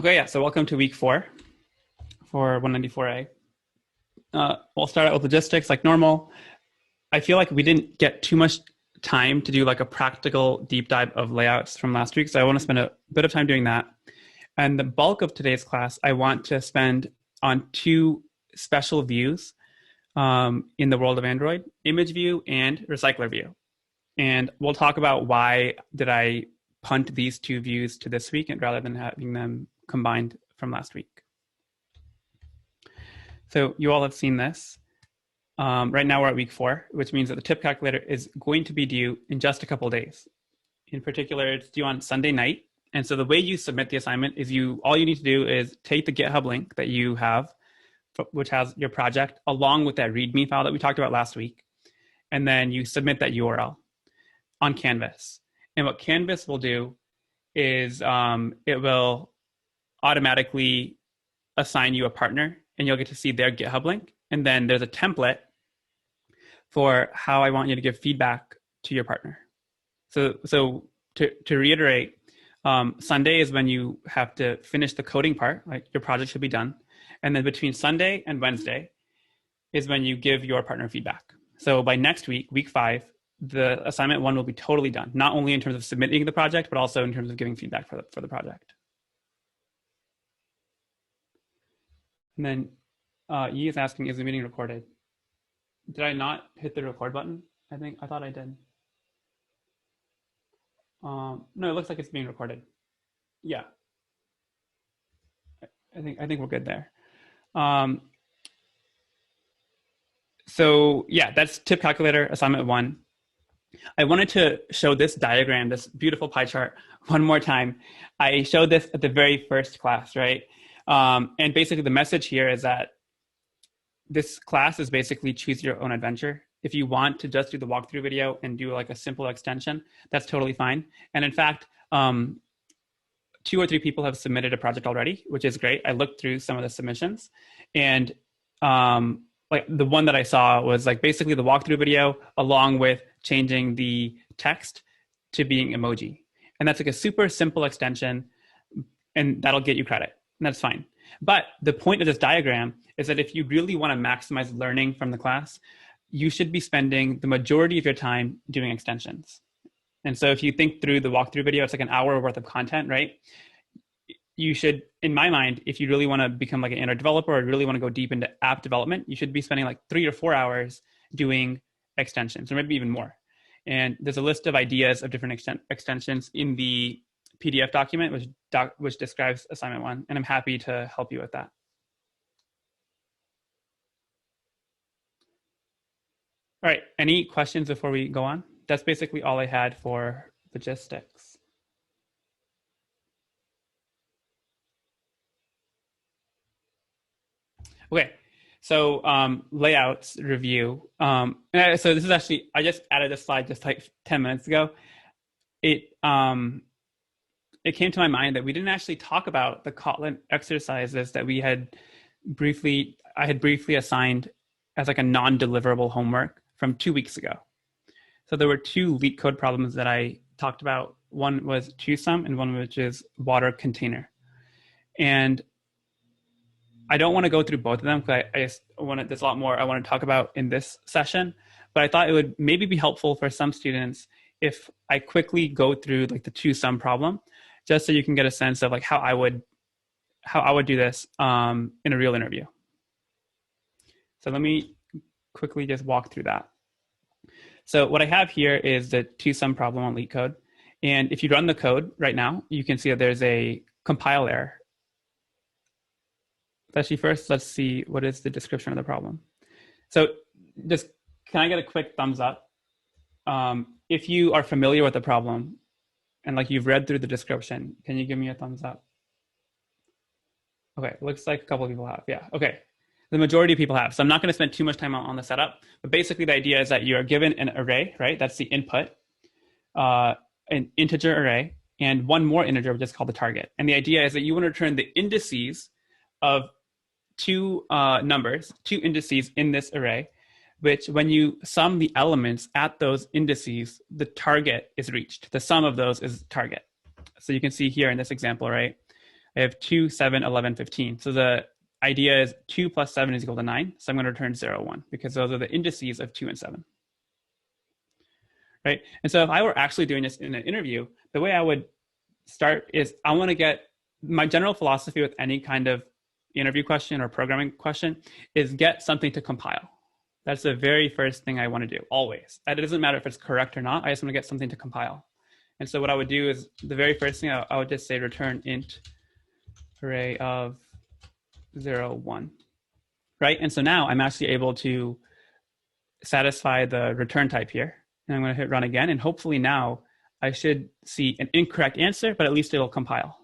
Okay, yeah, so welcome to week 4 for 194A. We'll start out with logistics like normal. I feel like we didn't get too much time to do like a practical deep dive of layouts from last week, so I want to spend a bit of time doing that. And the bulk of today's class, I want to spend on 2 special views in the world of Android, ImageView and RecyclerView. And we'll talk about why did I punt these 2 views to this week and rather than having them combined from last week. So you all have seen this. Right now we're at week 4, which means that the tip calculator is going to be due in just a couple of days. In particular, it's due on Sunday night. And so the way you submit the assignment is all you need to do is take the GitHub link that you have, which has your project, along with that README file that we talked about last week. And then you submit that URL on Canvas. And what Canvas will do is it will automatically assign you a partner, and you'll get to see their GitHub link. And then there's a template for how I want you to give feedback to your partner. So to reiterate, Sunday is when you have to finish the coding part, like your project should be done. And then between Sunday and Wednesday is when you give your partner feedback. So by next week, week 5, the assignment 1 will be totally done, not only in terms of submitting the project, but also in terms of giving feedback for the project. And then Yi is asking, is the meeting recorded? Did I not hit the record button? I thought I did. No, it looks like it's being recorded. Yeah. I think we're good there. So yeah, that's tip calculator assignment 1. I wanted to show this diagram, this beautiful pie chart, one more time. I showed this at the very first class, right? And basically the message here is that this class is basically choose your own adventure. If you want to just do the walkthrough video and do like a simple extension, that's totally fine. And in fact, 2 or 3 people have submitted a project already, which is great. I looked through some of the submissions, and like the one that I saw was like basically the walkthrough video along with changing the text to being emoji. And that's like a super simple extension, and that'll get you credit. And that's fine. But the point of this diagram is that if you really want to maximize learning from the class, you should be spending the majority of your time doing extensions. And so if you think through the walkthrough video, it's like an hour worth of content, right? You should, in my mind, if you really want to become like an Android developer or really want to go deep into app development, you should be spending like 3 or 4 hours doing extensions, or maybe even more. And there's a list of ideas of different extensions in the PDF document, which describes assignment 1, and I'm happy to help you with that. All right, any questions before we go on? That's basically all I had for logistics. Okay, so layouts review. So this is actually, I just added this slide just like 10 minutes ago. It came to my mind that we didn't actually talk about the Kotlin exercises that I had briefly assigned as like a non-deliverable homework from 2 weeks ago. So there were 2 leak code problems that I talked about. One was TwoSum and one which is water container. And I don't want to go through both of them because there's a lot more I want to talk about in this session, but I thought it would maybe be helpful for some students if I quickly go through like the TwoSum problem, just so you can get a sense of like how I would do this in a real interview. So let me quickly just walk through that. So what I have here is the TwoSum problem on LeetCode. And if you run the code right now, you can see that there's a compile error. Actually, first, let's see what is the description of the problem. So just, can I get a quick thumbs up? If you are familiar with the problem and like you've read through the description, can you give me a thumbs up? Okay, looks like a couple of people have, yeah, okay. The majority of people have. So I'm not going to spend too much time on the setup, but basically the idea is that you are given an array, right? That's the input, an integer array, and one more integer, which is called the target. And the idea is that you want to return the indices of 2 numbers, 2 indices in this array, which when you sum the elements at those indices, the target is reached. The sum of those is target. So you can see here in this example, right? I have 2, 7, 11, 15. So the idea is 2 plus 7 is equal to 9. So I'm going to return 0, 1 because those are the indices of 2 and 7. Right? And so if I were actually doing this in an interview, the way I would start is I want to get my general philosophy with any kind of interview question or programming question is get something to compile. That's the very first thing I want to do, always. It doesn't matter if it's correct or not. I just want to get something to compile. And so what I would do is the very first thing I would just say return int array of 0, 1. Right? And so now I'm actually able to satisfy the return type here. And I'm going to hit run again. And hopefully now I should see an incorrect answer, but at least it'll compile.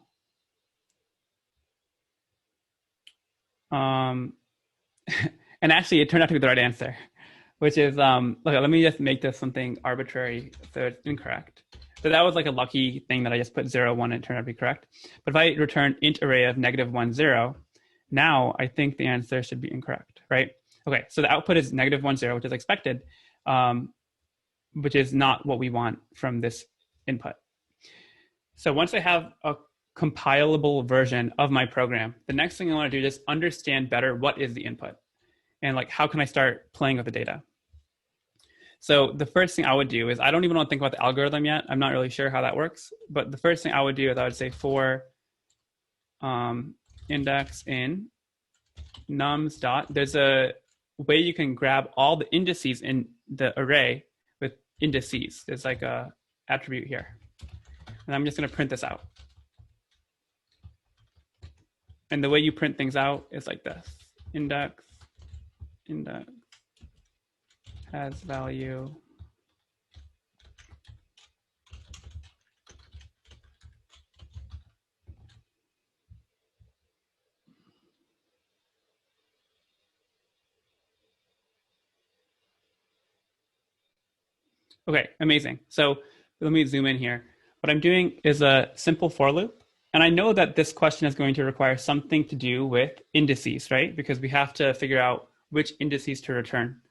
And actually, it turned out to be the right answer, which is, okay, let me just make this something arbitrary so it's incorrect. So that was like a lucky thing that I just put 0, 1 and it turned out to be correct. But if I return int array of -1, 0, now I think the answer should be incorrect, right? Okay, so the output is -1, 0, which is expected, which is not what we want from this input. So once I have a compilable version of my program, the next thing I want to do is just understand better what is the input and like how can I start playing with the data. So the first thing I would do is I don't even want to think about the algorithm yet. I'm not really sure how that works, but the first thing I would do is I would say for index in nums dot. There's a way you can grab all the indices in the array with indices. There's like a attribute here, and I'm just going to print this out. And the way you print things out is like this: index has value. Okay, amazing. So let me zoom in here. What I'm doing is a simple for loop. And I know that this question is going to require something to do with indices, right? Because we have to figure out which indices to return.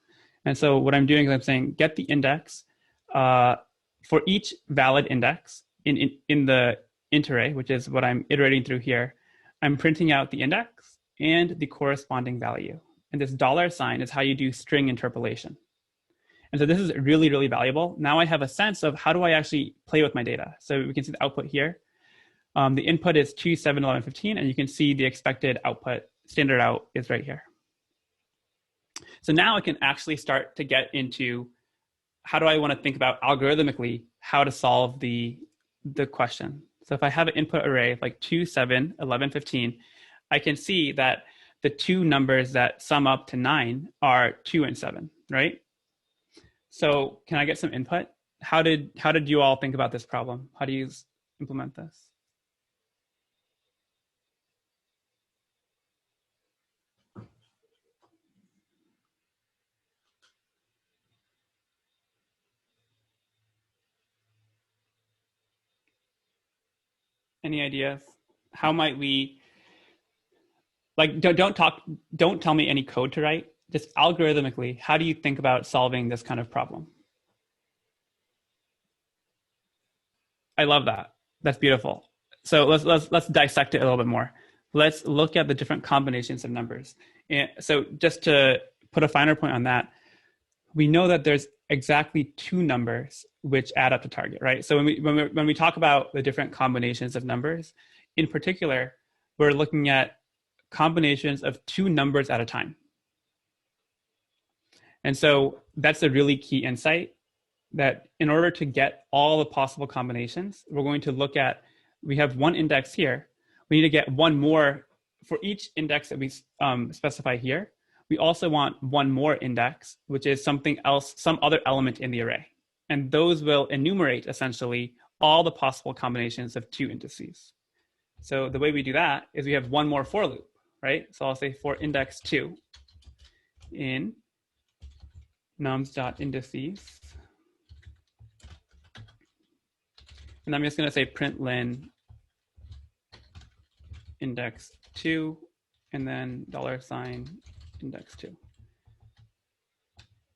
And so what I'm doing is I'm saying get the index for each valid index in the int array, which is what I'm iterating through here. I'm printing out the index and the corresponding value. And this $sign is how you do string interpolation. And so this is really, really valuable. Now I have a sense of how do I actually play with my data. So we can see the output here. The input is 2, 7, 11, 15, and you can see the expected output, standard out, is right here. So now I can actually start to get into how do I want to think about algorithmically how to solve the question. So if I have an input array like 2, 7, 11, 15, I can see that the two numbers that sum up to 9 are 2 and 7, right? So can I get some input? How did you all think about this problem? How do you implement this? Any ideas? How might we, like, don't tell me any code to write. Just algorithmically, how do you think about solving this kind of problem? I love that. That's beautiful. So let's dissect it a little bit more. Let's look at the different combinations of numbers. And so just to put a finer point on that, we know that there's exactly two numbers which add up to target, right? So when we talk about the different combinations of numbers, in particular, we're looking at combinations of two numbers at a time. And so that's a really key insight, that in order to get all the possible combinations, we're going to look at, we have one index here. We need to get one more for each index that we specify here. We also want one more index, which is something else, some other element in the array. And those will enumerate essentially all the possible combinations of two indices. So the way we do that is we have one more for loop, right? So I'll say for index 2 in nums.indices. And I'm just going to say println index 2 and then $index 2.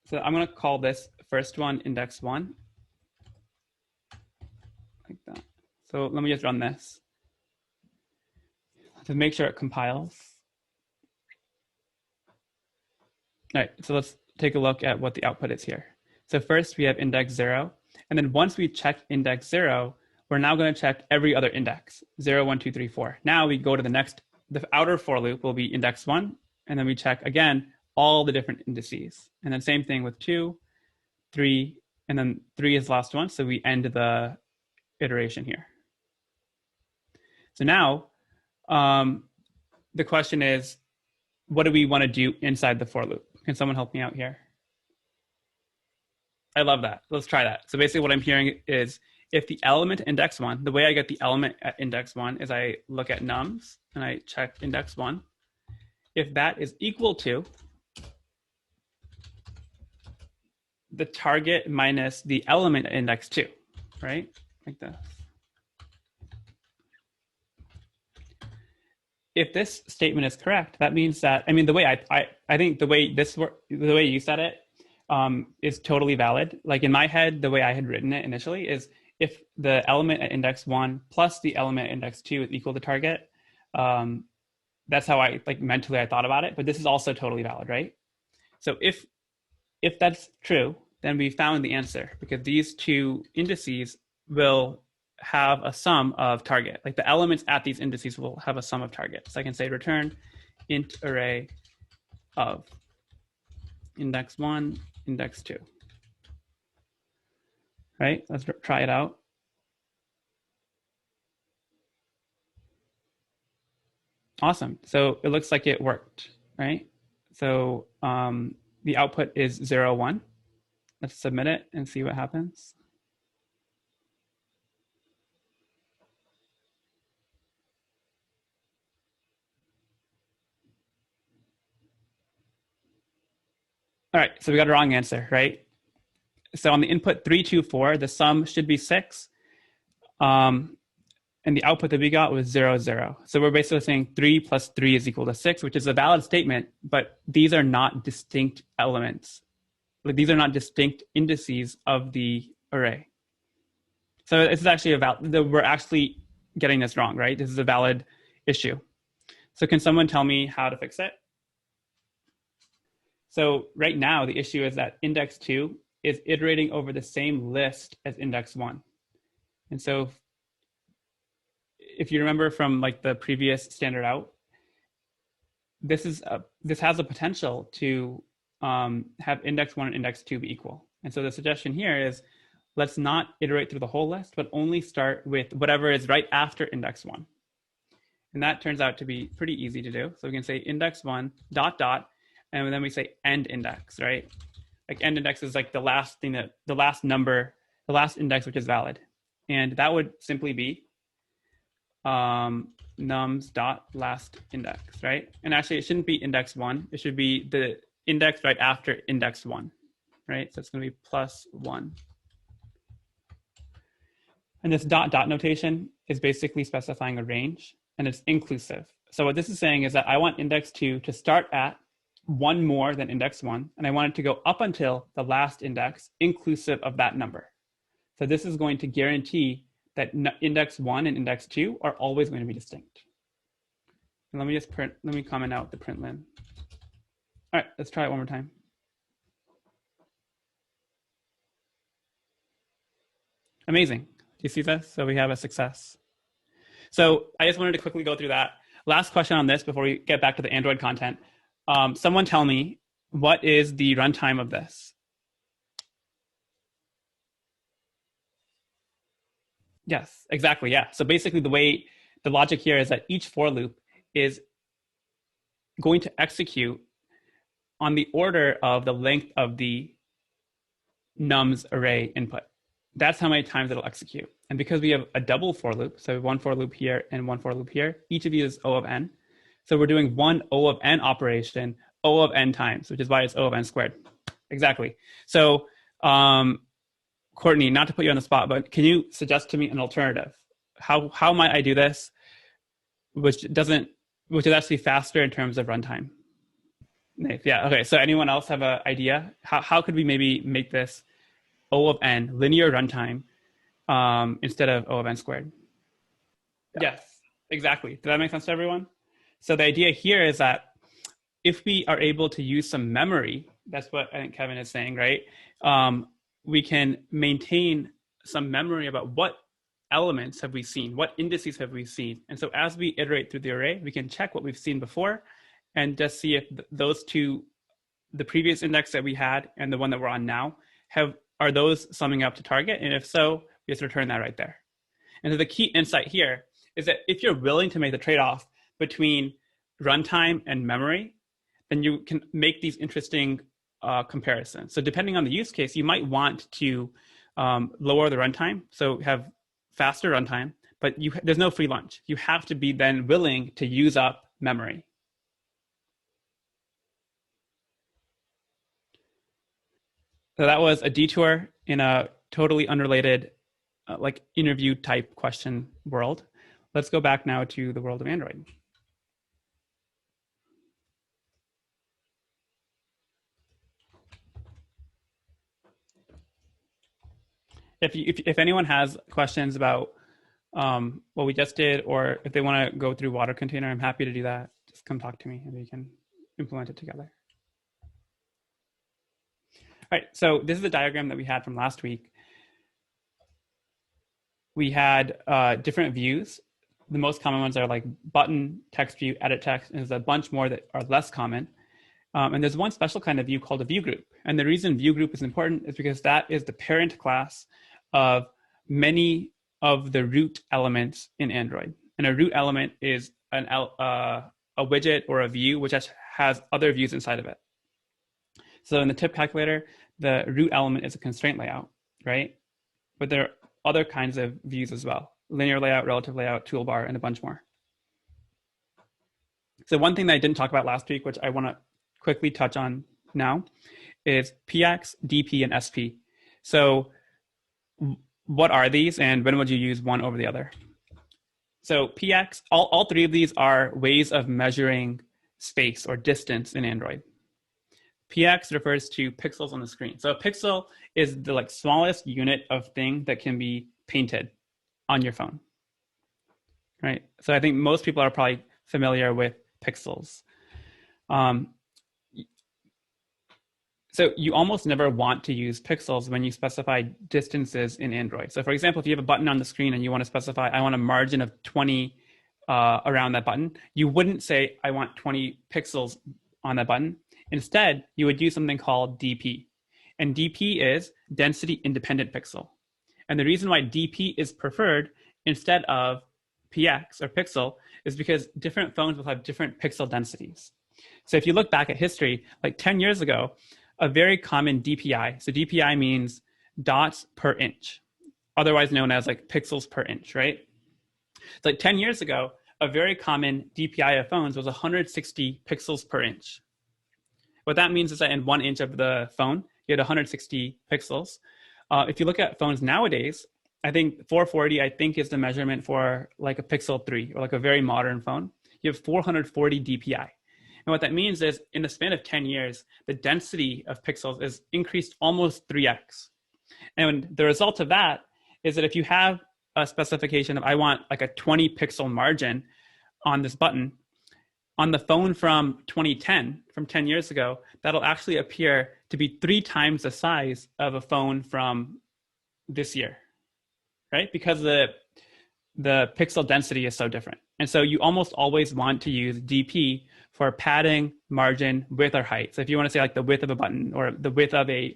So I'm going to call this first one index 1, like that. So let me just run this. to make sure it compiles. All right, so let's take a look at what the output is here. So first we have index 0. And then once we check index 0, we're now going to check every other index, 0, 1, 2, 3, 4. Now we go to the next, the outer for loop will be index 1. And then we check, again, all the different indices. And then same thing with 2, 3, and then 3 is the last one. So we end the iteration here. So now the question is, what do we want to do inside the for loop? Can someone help me out here? I love that. Let's try that. So basically what I'm hearing is if the element index 1, the way I get the element at index 1 is I look at nums and I check index 1. If that is equal to the target minus the element at index 2, right? Like this. If this statement is correct, that means that, I mean, the way I think the way you said it is totally valid. Like in my head, the way I had written it initially is if the element at index 1 plus the element at index 2 is equal to target, that's how I mentally I thought about it. But this is also totally valid, right? So if that's true, then we found the answer because these two indices will have a sum of target. Like the elements at these indices will have a sum of target. So I can say return int array of index 1, index 2. Right? Let's try it out. Awesome. So it looks like it worked, right? So the output is 0, 1. Let's submit it and see what happens. All right, so we got a wrong answer, right? So on the input 3, 2, 4, the sum should be 6. And the output that we got was 0, 0. So we're basically saying 3 plus 3 is equal to 6, which is a valid statement, but these are not distinct elements. Like these are not distinct indices of the array. So this is actually we're actually getting this wrong, right? This is a valid issue. So can someone tell me how to fix it? So right now, the issue is that index 2 is iterating over the same list as index 1. And so if you remember from the previous standard out, this has a potential to have index 1 and index 2 be equal. And so the suggestion here is let's not iterate through the whole list, but only start with whatever is right after index 1. And that turns out to be pretty easy to do. So we can say index 1 ... and then we say end index, right? Like end index is like the last index which is valid. And that would simply be nums dot last index, right? And actually it shouldn't be index 1. It should be the index right after index 1, right? So it's going to be +1. And this dot notation is basically specifying a range and it's inclusive. So what this is saying is that I want index 2 to start at 1 more than index 1, and I want it to go up until the last index inclusive of that number. So this is going to guarantee that index 1 and index 2 are always going to be distinct. And let me comment out the println. All right, let's try it one more time. Amazing. Do you see this? So we have a success. So I just wanted to quickly go through that. Last question on this before we get back to the Android content. Someone tell me, what is the runtime of this? Yes, exactly, yeah. So basically the logic here is that each for loop is going to execute on the order of the length of the nums array input. That's how many times it'll execute. And because we have a double for loop, so one for loop here and one for loop here, each of these is O of n. So we're doing one O of n operation, O of n times, which is why it's O of n squared. Exactly. So Courtney, not to put you on the spot, but can you suggest to me an alternative? How might I do this, which is actually faster in terms of runtime? Yeah, okay. So anyone else have an idea? How could we maybe make this O of n, linear runtime, instead of O of n squared? Yeah. Yes, exactly. Does that make sense to everyone? So the idea here is that if we are able to use some memory, that's what I think Kevin is saying, right? We can maintain some memory about what elements have we seen, what indices have we seen. And so as we iterate through the array, we can check what we've seen before and just see if those two, the previous index that we had and the one that we're on now, are those summing up to target? And if so, we just return that right there. And so the key insight here is that if you're willing to make the trade-off between runtime and memory, then you can make these interesting comparisons. So depending on the use case, you might want to lower the runtime, so have faster runtime, but there's no free lunch. You have to be then willing to use up memory. So that was a detour in a totally unrelated like interview type question world. Let's go back now to the world of Android. If anyone has questions about what we just did, or if they want to go through water container, I'm happy to do that. Just come talk to me and we can implement it together. All right, so this is the diagram that we had from last week. We had different views. The most common ones are like button, text view, edit text, and there's a bunch more that are less common. And there's one special kind of view called a view group. And the reason view group is important is because that is the parent class of many of the root elements in Android. And a root element is a widget or a view which has other views inside of it. So in the tip calculator, the root element is a constraint layout, right? But there are other kinds of views as well: linear layout, relative layout, toolbar, and a bunch more. So one thing that I didn't talk about last week, which I want to quickly touch on now, is PX, DP, and SP. So what are these, and when would you use one over the other? So PX, all three of these are ways of measuring space or distance in Android. PX refers to pixels on the screen. So a pixel is the smallest unit of thing that can be painted on your phone, right? So I think most people are probably familiar with pixels. So you almost never want to use pixels when you specify distances in Android. So for example, if you have a button on the screen and you want to specify, I want a margin of 20 around that button, you wouldn't say, I want 20 pixels on that button. Instead, you would use something called DP. And DP is density independent pixel. And the reason why DP is preferred instead of PX or pixel is because different phones will have different pixel densities. So if you look back at history, like 10 years ago, a very common DPI, so DPI means dots per inch, otherwise known as pixels per inch, right? So 10 years ago, a very common DPI of phones was 160 pixels per inch. What that means is that in 1 inch of the phone, you had 160 pixels. If you look at phones nowadays, I think 440, is the measurement for a Pixel 3 or a very modern phone. You have 440 DPI. And what that means is in the span of 10 years, the density of pixels is increased almost 3x. And the result of that is that if you have a specification of, I want a 20 pixel margin on this button, on the phone from 2010, from 10 years ago, that'll actually appear to be 3 times the size of a phone from this year, right? Because the pixel density is so different. And so you almost always want to use DP for padding, margin, width, or height. So if you want to say the width of a button or the width of a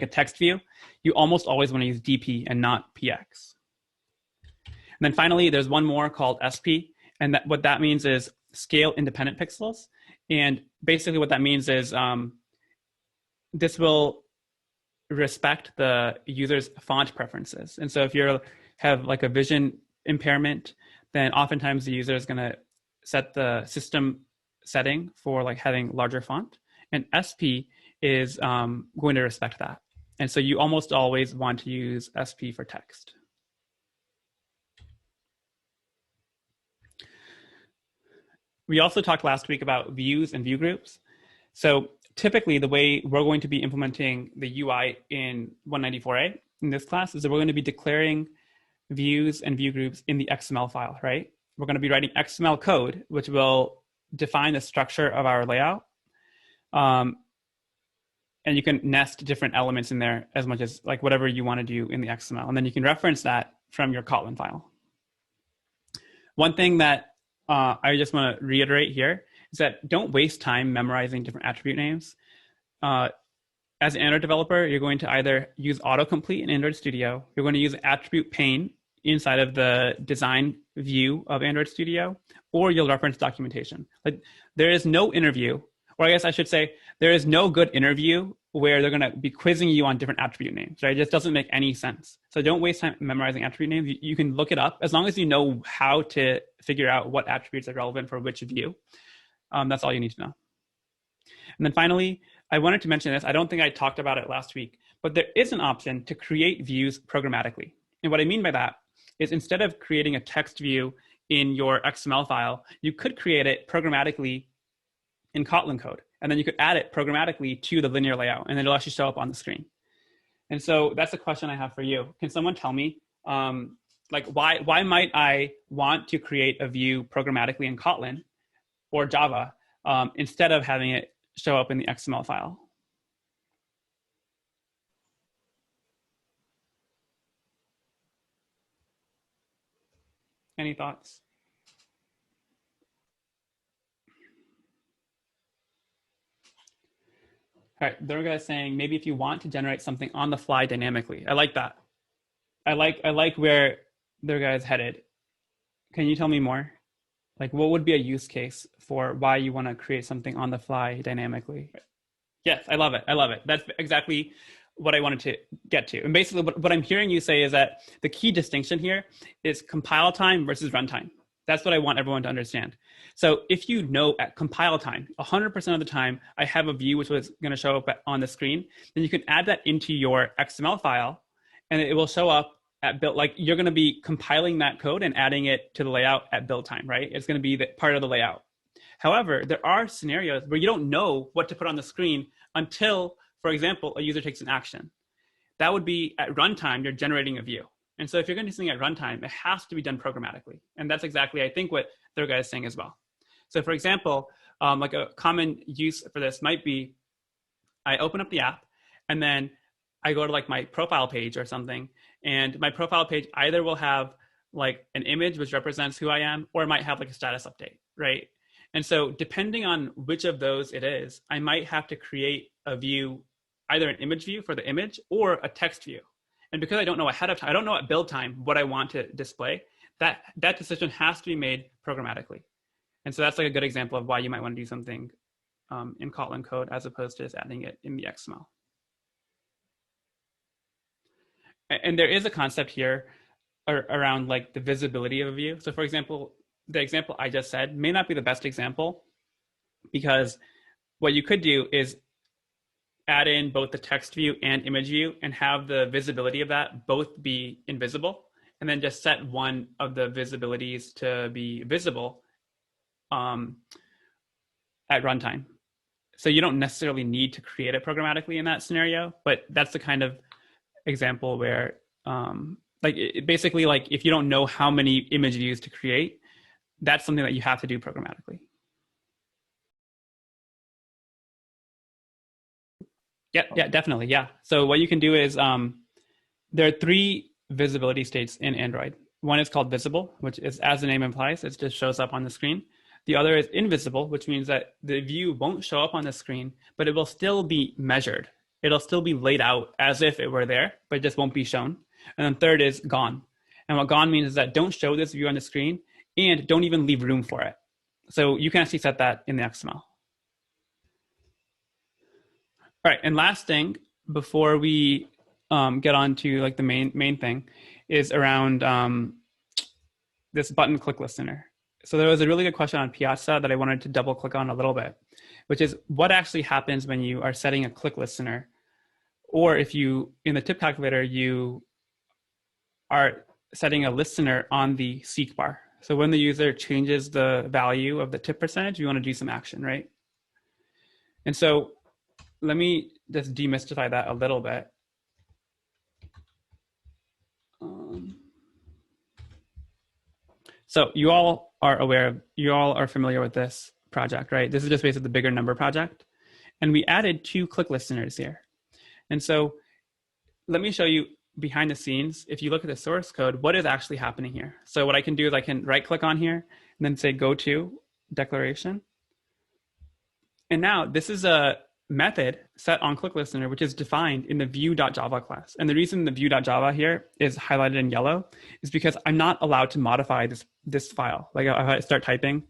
text view, you almost always want to use DP and not PX. And then finally, there's one more called SP. And what that means is scale independent pixels. And basically what that means is this will respect the user's font preferences. And so if you have a vision impairment, then oftentimes the user is going to set the system setting for having larger font. And SP is going to respect that. And so you almost always want to use SP for text. We also talked last week about views and view groups. So typically the way we're going to be implementing the UI in 194A in this class is that we're going to be declaring views and view groups in the XML file, right? we're going to be writing XML code, which will define the structure of our layout. And you can nest different elements in there as much as like whatever you want to do in the XML. And then you can reference that from your Kotlin file. One thing that I just want to reiterate here is that don't waste time memorizing different attribute names. As an Android developer, you're going to either use autocomplete in Android Studio, you're going to use attribute pane inside of the design view of Android Studio, or you'll reference documentation. Like there is no interview, or I guess I should say, there is no good interview where they're going to be quizzing you on different attribute names, right? It just doesn't make any sense. So don't waste time memorizing attribute names. You can look it up as long as you know how to figure out what attributes are relevant for which view. That's all you need to know. And then finally, I wanted to mention this. I don't think I talked about it last week, but there is an option to create views programmatically. And what I mean by that is instead of creating a text view in your XML file, you could create it programmatically in Kotlin code. And then you could add it programmatically to the linear layout, and it'll actually show up on the screen. And so that's a question I have for you. Can someone tell me, like why might I want to create a view programmatically in Kotlin or Java instead of having it show up in the XML file? Any thoughts? All right, there guys saying maybe if you want to generate something on the fly dynamically. I like that. I like where their guys headed. Can you tell me more? Like what would be a use case for why you want to create something on the fly dynamically? Yes, I love it. I love it. That's exactly what I wanted to get to. And basically what I'm hearing you say is that the key distinction here is compile time versus runtime. That's what I want everyone to understand. So if you know at compile time, 100% of the time, I have a view which was going to show up on the screen, then you can add that into your XML file and it will show up at build, like you're going to be compiling that code and adding it to the layout at build time, right? It's going to be the part of the layout. However, there are scenarios where you don't know what to put on the screen until, for example, a user takes an action. That would be at runtime, you're generating a view. And so if you're going to do something at runtime, it has to be done programmatically. And that's exactly, I think, what their guy is saying as well. So for example, like a common use for this might be, I open up the app and then I go to like my profile page or something. And my profile page either will have like an image which represents who I am, or it might have like a status update, right? And so depending on which of those it is, I might have to create a view, either an image view for the image or a text view. And because I don't know ahead of time, I don't know at build time what I want to display, that decision has to be made programmatically. And so that's like a good example of why you might want to do something in Kotlin code as opposed to just adding it in the XML. And there is a concept here around like the visibility of a view. So for example, the example I just said may not be the best example, because what you could do is add in both the text view and image view and have the visibility of that both be invisible, and then just set one of the visibilities to be visible at runtime. So you don't necessarily need to create it programmatically in that scenario, but that's the kind of example where basically like if you don't know how many image views to create, that's something that you have to do programmatically. Yeah, definitely. Yeah. So what you can do is there are 3 visibility states in Android. One is called visible, which is, as the name implies, it just shows up on the screen. The other is invisible, which means that the view won't show up on the screen, but it will still be measured. It'll still be laid out as if it were there, but it just won't be shown. And then third is gone. And what gone means is that don't show this view on the screen and don't even leave room for it. So you can actually set that in the XML. All right, and last thing before we get on to like the main thing is around this button click listener. So there was a really good question on Piazza that I wanted to double click on a little bit, which is what actually happens when you are setting a click listener, or if you, in the tip calculator, you are setting a listener on the seek bar. So when the user changes the value of the tip percentage, you want to do some action, right? And so let me just demystify that a little bit. So you all are familiar with this project, right? This is just basically the bigger number project. And we added 2 click listeners here. And so let me show you behind the scenes, if you look at the source code, what is actually happening here. So what I can do is I can right click on here and then say go to declaration. And now this is a method set on click listener, which is defined in the view.java class. And the reason the view.java here is highlighted in yellow is because I'm not allowed to modify this file. Like if I start typing,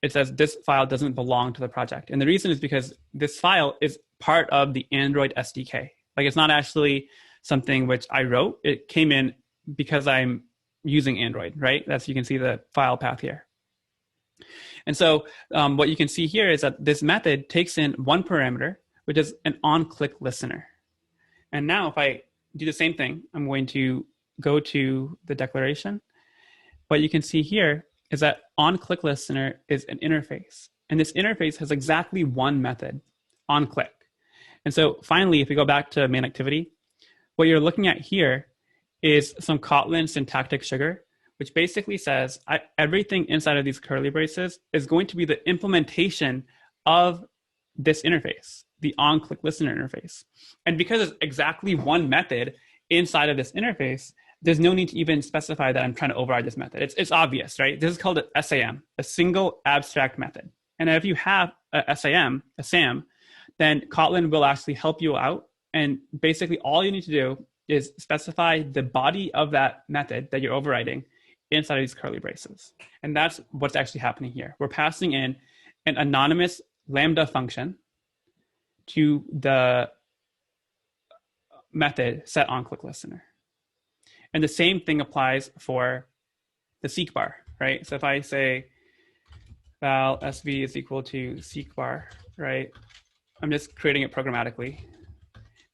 it says this file doesn't belong to the project. And the reason is because this file is part of the Android SDK. Like it's not actually something which I wrote. It came in because I'm using Android, right? That's, you can see the file path here. And so what you can see here is that this method takes in one parameter, which is an on-click listener. And now if I do the same thing, I'm going to go to the declaration. What you can see here is that on-click listener is an interface. And this interface has exactly one method, on-click. And so finally, if we go back to main activity, what you're looking at here is some Kotlin syntactic sugar, which basically says everything inside of these curly braces is going to be the implementation of this interface, the on-click listener interface. And because it's exactly one method inside of this interface, there's no need to even specify that I'm trying to override this method. It's obvious, right? This is called a SAM, a single abstract method. And if you have a SAM, then Kotlin will actually help you out. And basically all you need to do is specify the body of that method that you're overriding inside of these curly braces. And that's what's actually happening here. We're passing in an anonymous Lambda function to the method set on click listener. And the same thing applies for the seek bar, right? So if I say val sv is equal to seek bar, right? I'm just creating it programmatically.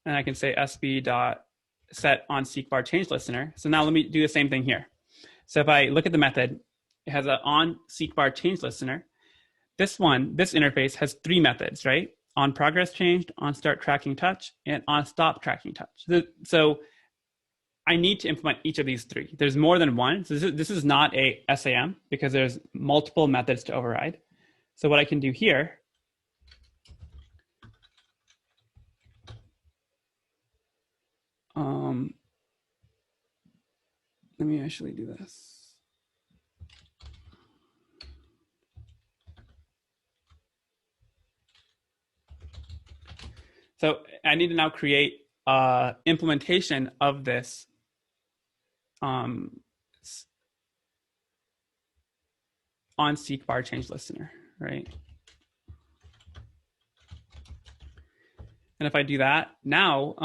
And I can say sv dot set on seek bar change listener. So now let me do the same thing here. So if I look at the method, it has an on seek bar change listener. This interface has 3 methods, right? On progress changed, on start tracking touch, and on stop tracking touch. So I need to implement each of these 3. There's more than one. So this is not a SAM because there's multiple methods to override. So what I can do here let me actually do this. So I need to now create implementation of this on seek bar change listener, right? And if I do that now,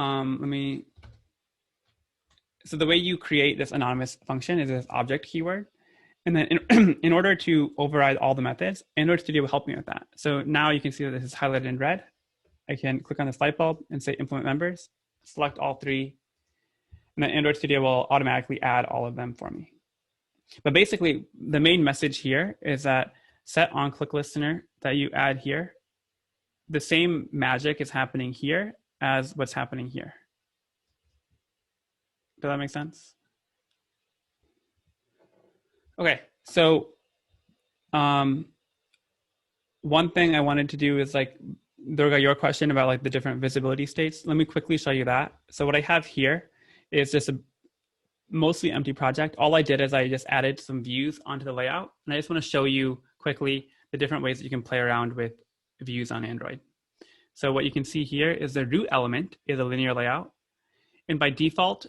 so the way you create this anonymous function is this object keyword. And then in order to override all the methods, Android Studio will help me with that. So now you can see that this is highlighted in red. I can click on this light bulb and say implement members, select all 3, and then Android Studio will automatically add all of them for me. But basically, the main message here is that set on click listener that you add here, the same magic is happening here as what's happening here. Does that make sense? Okay, so one thing I wanted to do is Durga, your question about the different visibility states. Let me quickly show you that. So what I have here is just a mostly empty project. All I did is I just added some views onto the layout. And I just want to show you quickly the different ways that you can play around with views on Android. So what you can see here is the root element is a linear layout. And by default,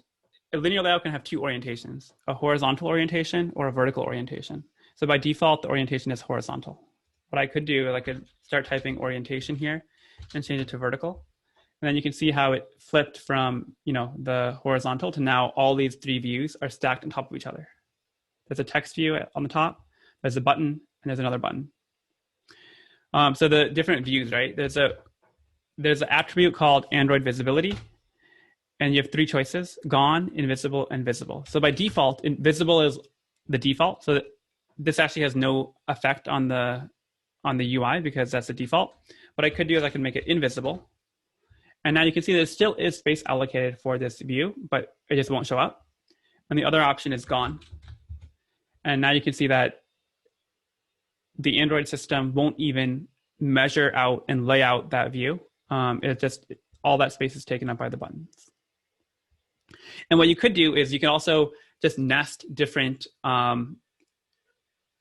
a linear layout can have 2 orientations, a horizontal orientation or a vertical orientation. So by default, the orientation is horizontal. What I could do is I could start typing orientation here and change it to vertical. And then you can see how it flipped from the horizontal to now all these 3 views are stacked on top of each other. There's a text view on the top, there's a button, and there's another button. So the different views, right? There's an attribute called Android visibility. And you have 3 choices: gone, invisible, and visible. So by default, invisible is the default. So this actually has no effect on the UI because that's the default. What I could do is I can make it invisible. And now you can see there still is space allocated for this view, but it just won't show up. And the other option is gone. And now you can see that the Android system won't even measure out and lay out that view. It just, all that space is taken up by the buttons. And what you could do is you can also just nest different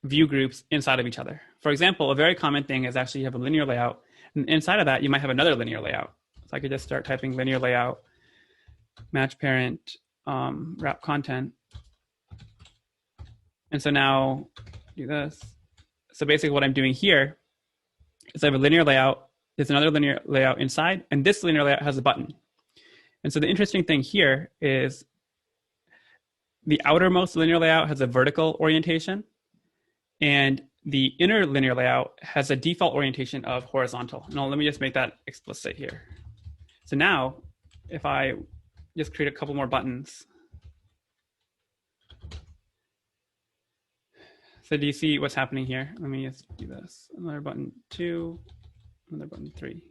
view groups inside of each other. For example, a very common thing is actually you have a linear layout, and inside of that, you might have another linear layout. So I could just start typing linear layout, match parent, wrap content. And so now do this. So basically what I'm doing here is I have a linear layout, there's another linear layout inside, and this linear layout has a button. And so the interesting thing here is the outermost linear layout has a vertical orientation, and the inner linear layout has a default orientation of horizontal. Now let me just make that explicit here. So now if I just create a couple more buttons. So do you see what's happening here? Let me just do this. Another button 2, another button 3.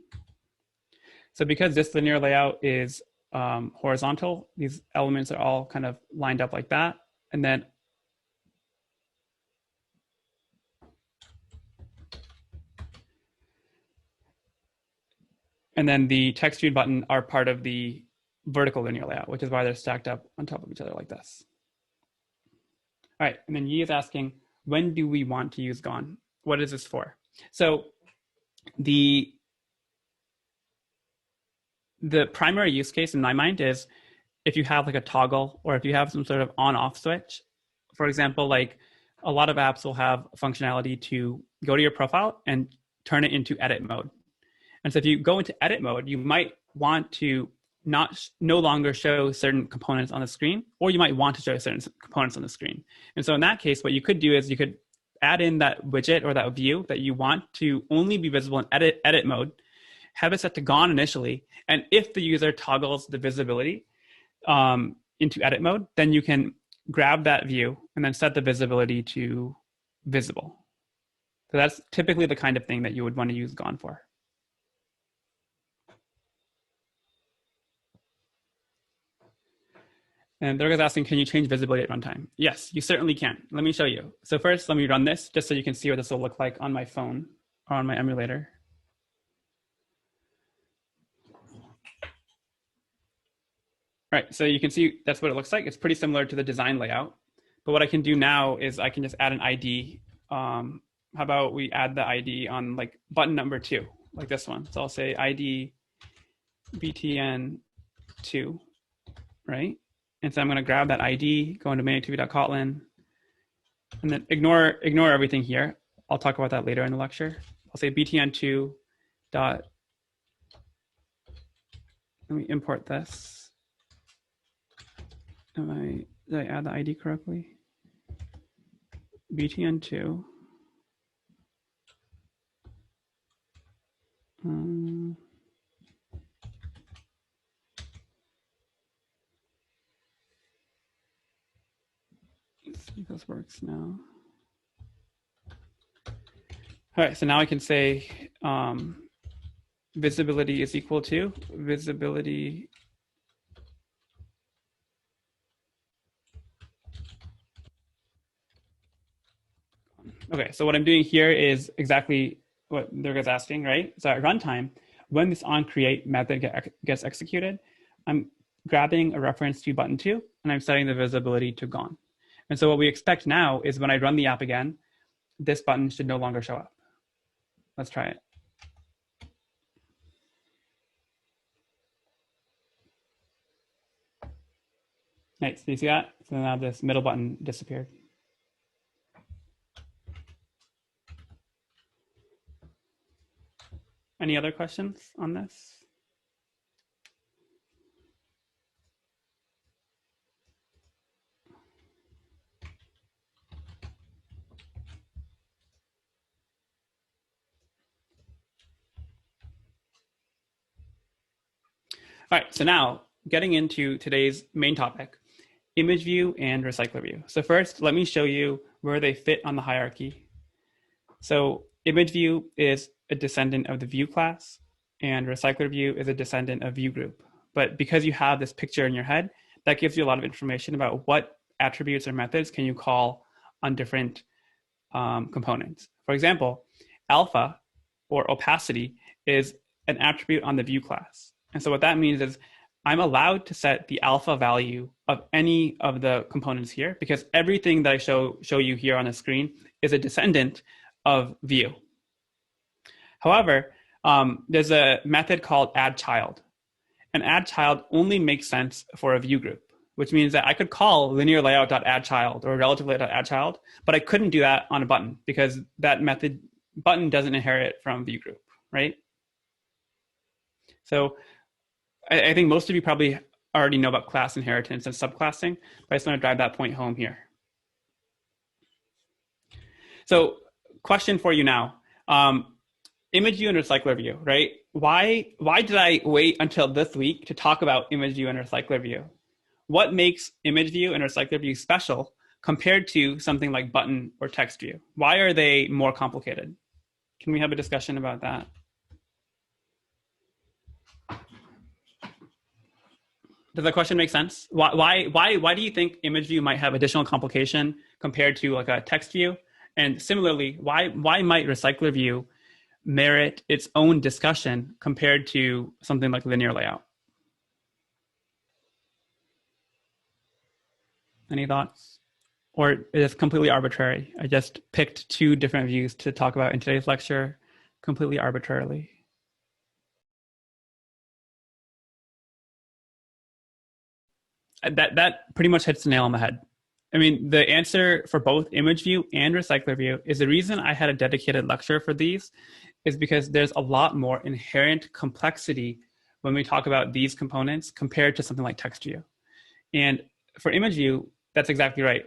So because this linear layout is horizontal, these elements are all kind of lined up like that. And then the text view button are part of the vertical linear layout, which is why they're stacked up on top of each other like this. All right, and then Yi is asking, when do we want to use gone? What is this for? So the primary use case in my mind is if you have like a toggle or if you have some sort of on-off switch. For example, like a lot of apps will have functionality to go to your profile and turn it into edit mode. And so if you go into edit mode, you might want to no longer show certain components on the screen, or you might want to show certain components on the screen. And so in that case, what you could do is you could add in that widget or that view that you want to only be visible in edit mode, have it set to gone initially. And if the user toggles the visibility into edit mode, then you can grab that view and then set the visibility to visible. So that's typically the kind of thing that you would want to use gone for. And Durga's asking, can you change visibility at runtime? Yes, you certainly can. Let me show you. So first, let me run this just so you can see what this will look like on my phone or on my emulator. All right, so you can see that's what it looks like. It's pretty similar to the design layout. But what I can do now is I can just add an ID. How about we add the ID on like button number 2, like this one. So I'll say ID BTN2, right? And so I'm going to grab that ID, go into main-activity.kotlin, and then ignore everything here. I'll talk about that later in the lecture. I'll say btn2 dot, let me import this. Did I add the ID correctly? btn2. Let's see if this works now. All right, so now I can say visibility is equal to visibility Okay, so what I'm doing here is exactly what Durga's asking, right? So at runtime, when this onCreate method gets executed, I'm grabbing a reference to button 2, and I'm setting the visibility to gone. And so what we expect now is when I run the app again, this button should no longer show up. Let's try it. Nice, do you see that? So now this middle button disappeared. Any other questions on this? All right, so now getting into today's main topic, ImageView and RecyclerView. So first, let me show you where they fit on the hierarchy. So ImageView is a descendant of the view class, and RecyclerView is a descendant of view group. But because you have this picture in your head, that gives you a lot of information about what attributes or methods can you call on different components. For example, alpha or opacity is an attribute on the view class. And so what that means is I'm allowed to set the alpha value of any of the components here, because everything that I show you here on the screen is a descendant of view. However, there's a method called add child. And add child only makes sense for a view group, which means that I could call linear layout.addChild or relative layout.addChild, but I couldn't do that on a button because that method button doesn't inherit from view group, right? So I think most of you probably already know about class inheritance and subclassing, but I just want to drive that point home here. So question for you now. ImageView and RecyclerView, right? Why did I wait until this week to talk about ImageView and RecyclerView? What makes ImageView and RecyclerView special compared to something like button or text view? Why are they more complicated? Can we have a discussion about that? Does that question make sense? Why do you think ImageView might have additional complication compared to like a text view? And similarly, why might RecyclerView merit its own discussion compared to something like linear layout? Any thoughts? Or is it completely arbitrary? I just picked two different views to talk about in today's lecture completely arbitrarily. That pretty much hits the nail on the head. I mean, the answer for both ImageView and RecyclerView is the reason I had a dedicated lecture for these is because there's a lot more inherent complexity when we talk about these components compared to something like text view. And for ImageView, that's exactly right.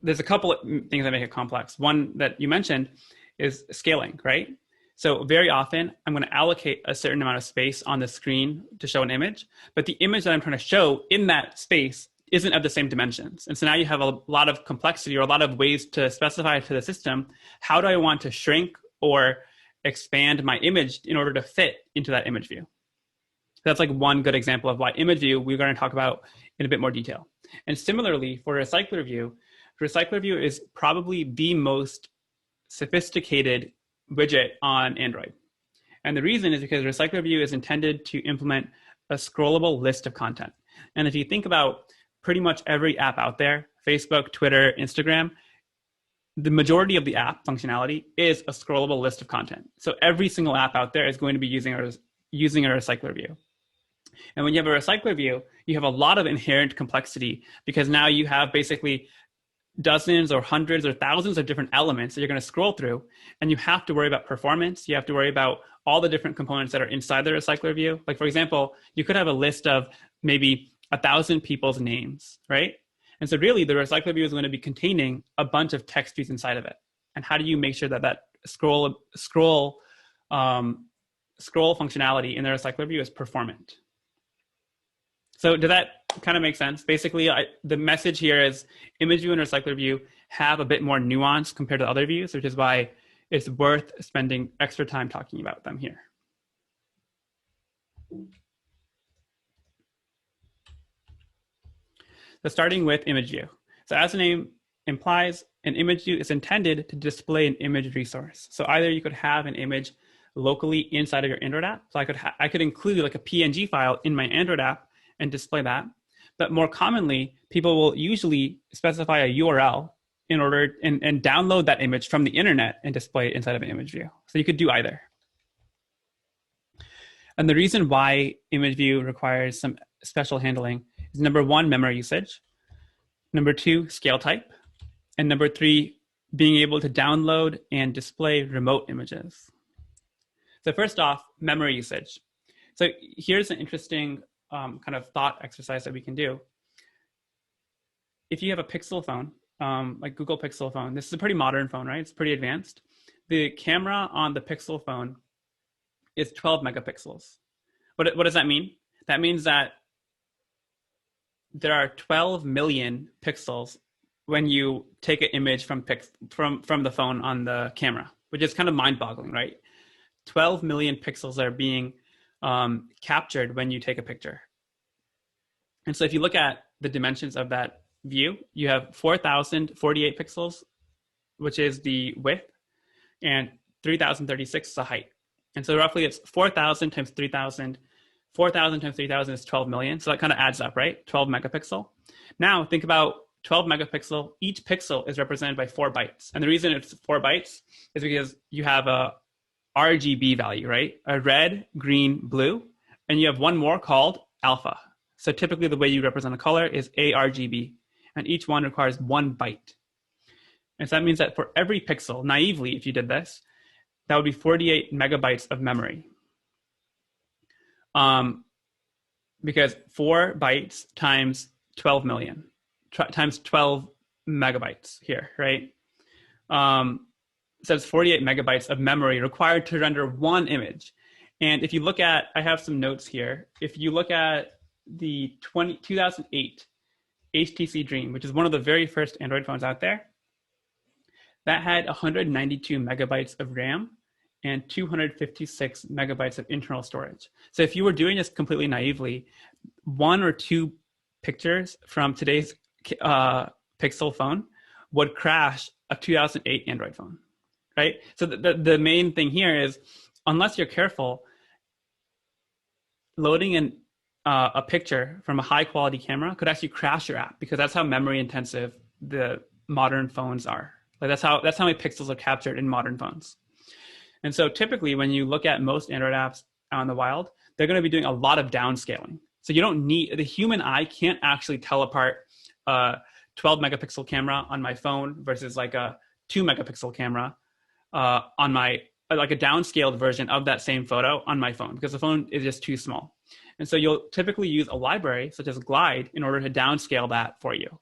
There's a couple of things that make it complex. One that you mentioned is scaling, right? So very often I'm going to allocate a certain amount of space on the screen to show an image, but the image that I'm trying to show in that space isn't of the same dimensions. And so now you have a lot of complexity or a lot of ways to specify to the system, how do I want to shrink or expand my image in order to fit into that image view? That's like one good example of why ImageView we're going to talk about in a bit more detail. And similarly for RecyclerView is probably the most sophisticated widget on Android. And the reason is because RecyclerView is intended to implement a scrollable list of content. And if you think about pretty much every app out there, Facebook, Twitter, Instagram, the majority of the app functionality is a scrollable list of content. So every single app out there is going to be using a RecyclerView. And when you have a RecyclerView, you have a lot of inherent complexity because now you have basically dozens or hundreds or thousands of different elements that you're going to scroll through, and you have to worry about performance. You have to worry about all the different components that are inside the RecyclerView. Like for example, you could have a list of maybe 1,000 people's names, right? And so really the RecyclerView is going to be containing a bunch of text views inside of it. And how do you make sure that that scroll functionality in the RecyclerView is performant? So did that kind of make sense? Basically, the message here is ImageView and RecyclerView have a bit more nuance compared to other views, which is why it's worth spending extra time talking about them here. So starting with ImageView. So as the name implies, an ImageView is intended to display an image resource. So either you could have an image locally inside of your Android app. So I could include like a PNG file in my Android app and display that. But more commonly, people will usually specify a URL in order and download that image from the internet and display it inside of an image view. So you could do either. And the reason why image view requires some special handling is number one, memory usage. Number two, scale type. And number three, being able to download and display remote images. So first off, memory usage. So here's an interesting kind of thought exercise that we can do. If you have a Pixel phone, like Google Pixel phone, this is a pretty modern phone, right? It's pretty advanced. The camera on the Pixel phone is 12 megapixels. What does that mean? That means that there are 12 million pixels when you take an image from the phone on the camera, which is kind of mind-boggling, right? 12 million pixels are being captured when you take a picture. And so if you look at the dimensions of that view, you have 4,048 pixels, which is the width, and 3,036 is the height. And so roughly it's 4,000 times 3,000. 4,000 times 3,000 is 12 million. So that kind of adds up, right? 12 megapixel. Now think about 12 megapixel. Each pixel is represented by 4 bytes. And the reason it's 4 bytes is because you have a RGB value, right? A red, green, blue. And you have one more called alpha. So typically the way you represent a color is ARGB. And each one requires 1 byte. And so that means that for every pixel, naively, if you did this, that would be 48 megabytes of memory. Because 4 bytes times 12 million, times 12 megabytes here, right? So it's 48 megabytes of memory required to render one image. And if you look at, I have some notes here. If you look at the 2008 HTC Dream, which is one of the very first Android phones out there, that had 192 megabytes of RAM and 256 megabytes of internal storage. So if you were doing this completely naively, 1 or 2 pictures from today's Pixel phone would crash a 2008 Android phone, right? So the main thing here is, unless you're careful, loading in a picture from a high quality camera could actually crash your app, because that's how memory intensive the modern phones are. Like that's how many pixels are captured in modern phones. And so typically when you look at most Android apps out in the wild, they're going to be doing a lot of downscaling. So you don't need, the human eye can't actually tell apart a 12 megapixel camera on my phone versus like a 2 megapixel camera on my, like a downscaled version of that same photo on my phone, because the phone is just too small. And so you'll typically use a library such as Glide in order to downscale that for you.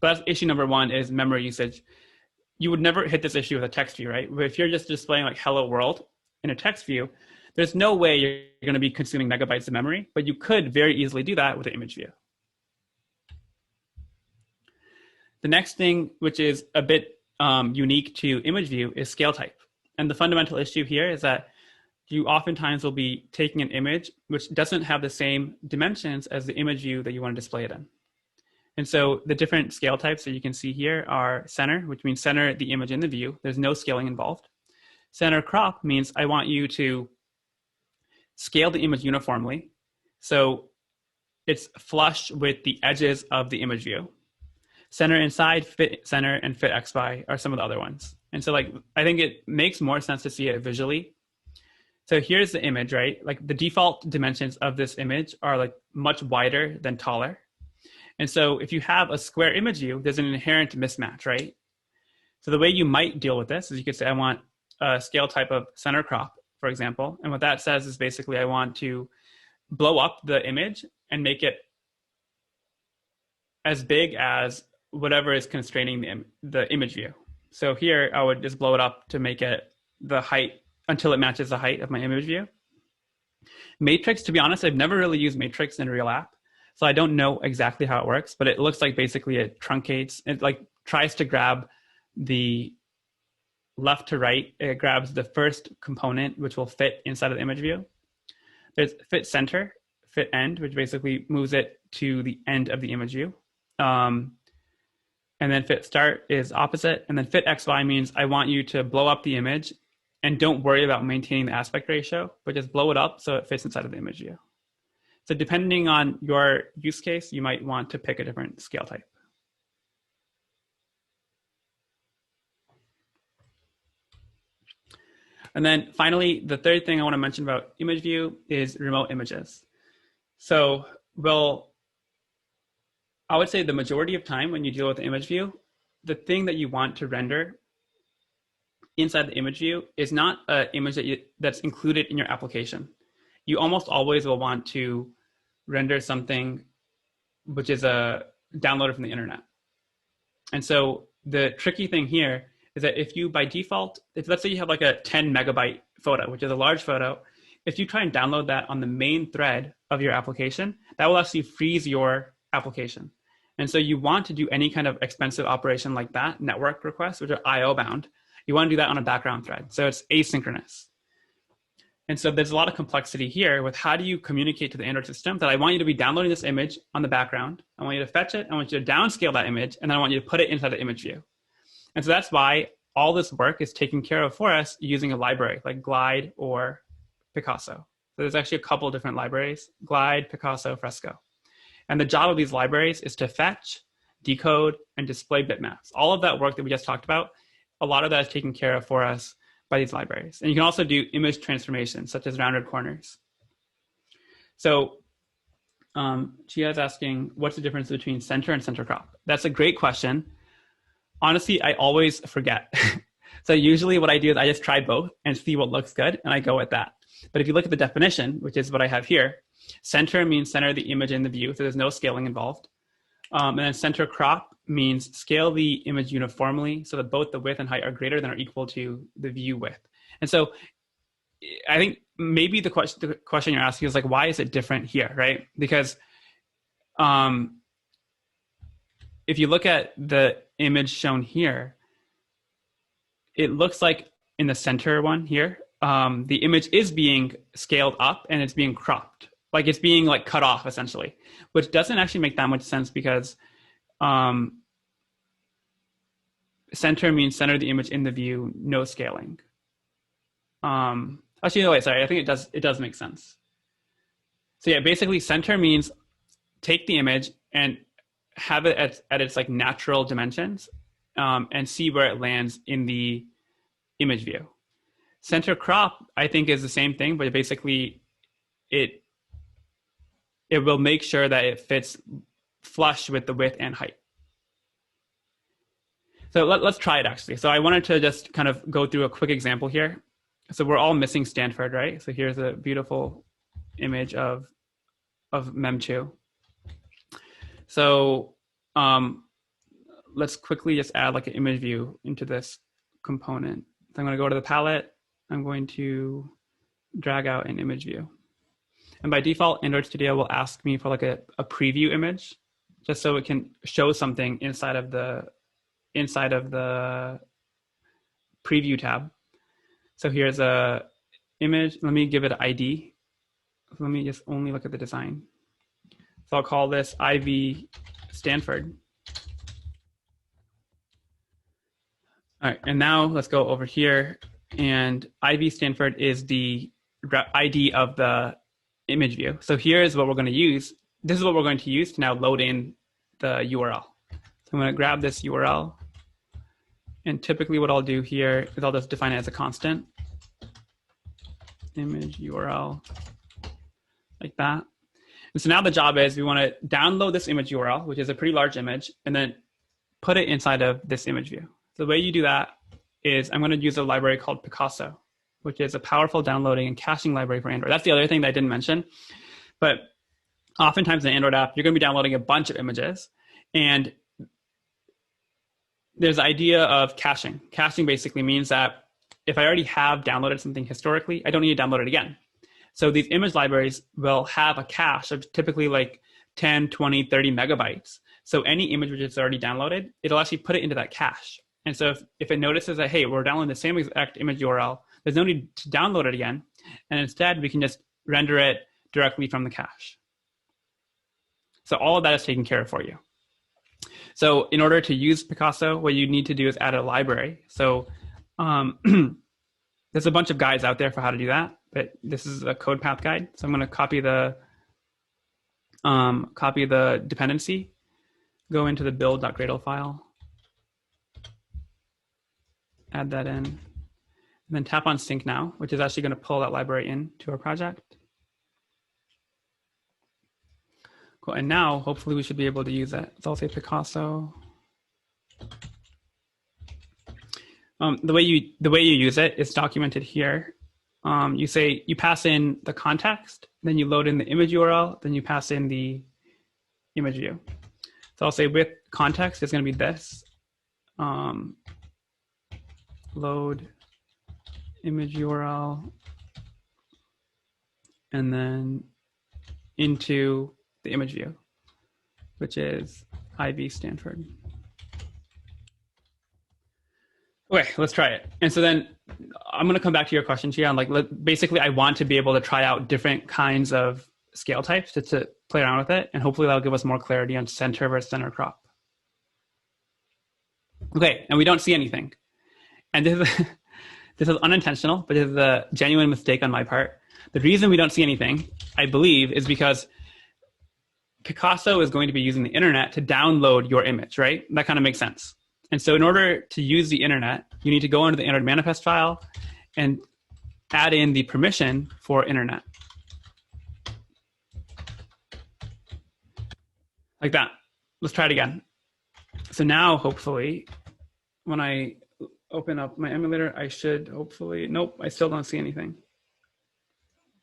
But that's issue number 1, is memory usage. You would never hit this issue with a text view, right? But if you're just displaying like hello world in a text view, there's no way you're going to be consuming megabytes of memory, but you could very easily do that with an image view. The next thing, which is a bit unique to image view, is scale type. And the fundamental issue here is that you oftentimes will be taking an image which doesn't have the same dimensions as the image view that you want to display it in. And so the different scale types that you can see here are center, which means center the image in the view. There's no scaling involved. Center crop means I want you to scale the image uniformly, so it's flush with the edges of the image view. Center inside, fit center, and fit XY are some of the other ones. And so like, I think it makes more sense to see it visually. So here's the image, right? Like the default dimensions of this image are like much wider than taller. And so if you have a square image view, there's an inherent mismatch, right? So the way you might deal with this is you could say, I want a scale type of center crop, for example. And what that says is basically I want to blow up the image and make it as big as whatever is constraining the image view. So here I would just blow it up to make it the height until it matches the height of my image view. Matrix, to be honest, I've never really used Matrix in a real app. So I don't know exactly how it works, but it looks like basically it truncates, it like tries to grab the left to right. It grabs the first component, which will fit inside of the image view. There's fit center, fit end, which basically moves it to the end of the image view. And then fit start is opposite. And then fit XY means I want you to blow up the image and don't worry about maintaining the aspect ratio, but just blow it up so it fits inside of the image view. So depending on your use case, you might want to pick a different scale type. And then finally, the third thing I want to mention about image view is remote images. So I would say the majority of time when you deal with the image view, the thing that you want to render inside the image view is not an image that's included in your application. You almost always will want to render something which is downloaded from the internet. And so the tricky thing here is that if you, by default, let's say you have like a 10 megabyte photo, which is a large photo, if you try and download that on the main thread of your application, that will actually freeze your application. And so you want to do any kind of expensive operation like that, network requests, which are IO bound. You want to do that on a background thread. So it's asynchronous. And so there's a lot of complexity here with how do you communicate to the Android system that I want you to be downloading this image on the background. I want you to fetch it. I want you to downscale that image. And then I want you to put it inside the image view. And so that's why all this work is taken care of for us using a library like Glide or Picasso. So there's actually a couple of different libraries, Glide, Picasso, Fresco. And the job of these libraries is to fetch, decode, and display bitmaps. All of that work that we just talked about, a lot of that is taken care of for us by these libraries. And you can also do image transformations, such as rounded corners. So Chia is asking, what's the difference between center and center crop? That's a great question. Honestly, I always forget. So usually what I do is I just try both and see what looks good, and I go with that. But if you look at the definition, which is what I have here, center means center the image in the view, so there's no scaling involved. And then center crop means scale the image uniformly so that both the width and height are greater than or equal to the view width. And so I think maybe the question you're asking is like, why is it different here, right? Because if you look at the image shown here, it looks like in the center one here, the image is being scaled up and it's being cropped. Like it's being like cut off essentially, which doesn't actually make that much sense because center means center the image in the view, no scaling. Actually, no, wait, sorry, I think it does make sense. So yeah, basically center means take the image and have it at its like natural dimensions and see where it lands in the image view. Center crop, I think, is the same thing, but basically it will make sure that it fits flush with the width and height. So let's try it actually. So I wanted to just kind of go through a quick example here. So we're all missing Stanford, right? So here's a beautiful image of Mem2. So let's quickly just add like an image view into this component. So I'm going to go to the palette. I'm going to drag out an image view. And by default, Android Studio will ask me for like a preview image, just so it can show something inside of the preview tab. So here's a image. Let me give it an ID. Let me just only look at the design. So I'll call this IV Stanford. All right, and now let's go over here. And IV Stanford is the ID of the image view. So here's what we're going to use. This is what we're going to use to now load in the URL. So I'm going to grab this URL. And typically what I'll do here is I'll just define it as a constant. Image URL, like that. And so now the job is we want to download this image URL, which is a pretty large image, and then put it inside of this image view. So the way you do that is I'm going to use a library called Picasso, which is a powerful downloading and caching library for Android. That's the other thing that I didn't mention. But oftentimes in an Android app, you're going to be downloading a bunch of images. And there's the idea of caching. Caching basically means that if I already have downloaded something historically, I don't need to download it again. So these image libraries will have a cache of typically like 10, 20, 30 megabytes. So any image which is already downloaded, it'll actually put it into that cache. And so if it notices that, hey, we're downloading the same exact image URL, there's no need to download it again. And instead, we can just render it directly from the cache. So all of that is taken care of for you. So in order to use Picasso, what you need to do is add a library. So there's a bunch of guides out there for how to do that, but this is a code path guide. So I'm going to copy the dependency, go into the build.gradle file, add that in, and then tap on sync now, which is actually going to pull that library into our project. Cool. And now hopefully we should be able to use it. So I'll say Picasso. The way you use it is documented here. You pass in the context, then you load in the image URL, then you pass in the image view. So I'll say with context, it's going to be this. Load image URL, and then into the image view, which is IV Stanford. Okay, let's try it. And so then I'm going to come back to your question, Chia. Like, basically, I want to be able to try out different kinds of scale types to play around with it. And hopefully that'll give us more clarity on center versus center crop. Okay, and we don't see anything. And this is, this is unintentional, but this is a genuine mistake on my part. The reason we don't see anything, I believe, is because Picasso is going to be using the internet to download your image, right? That kind of makes sense. And so in order to use the internet, you need to go into the internet manifest file and add in the permission for internet. Like that. Let's try it again. So now, hopefully, when I open up my emulator, I should hopefully, nope, I still don't see anything.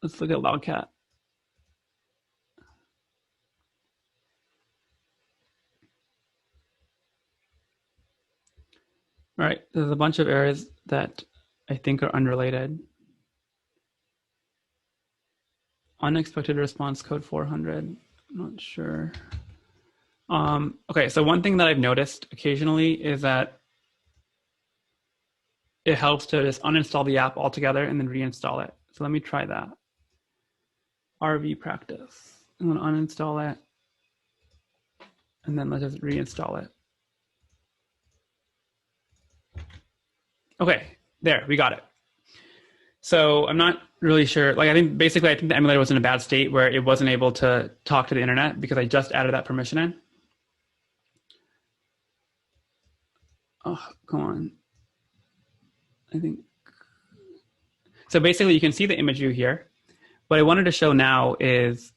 Let's look at Logcat. All right, there's a bunch of errors that I think are unrelated. Unexpected response code 400, not sure. Okay, so one thing that I've noticed occasionally is that it helps to just uninstall the app altogether and then reinstall it. So let me try that. RV practice. I'm gonna uninstall it and then let's just reinstall it. Okay, there, we got it. So I'm not really sure. Like, I think the emulator was in a bad state where it wasn't able to talk to the internet because I just added that permission in. Oh, come on. I think. So basically you can see the image view here. What I wanted to show now is,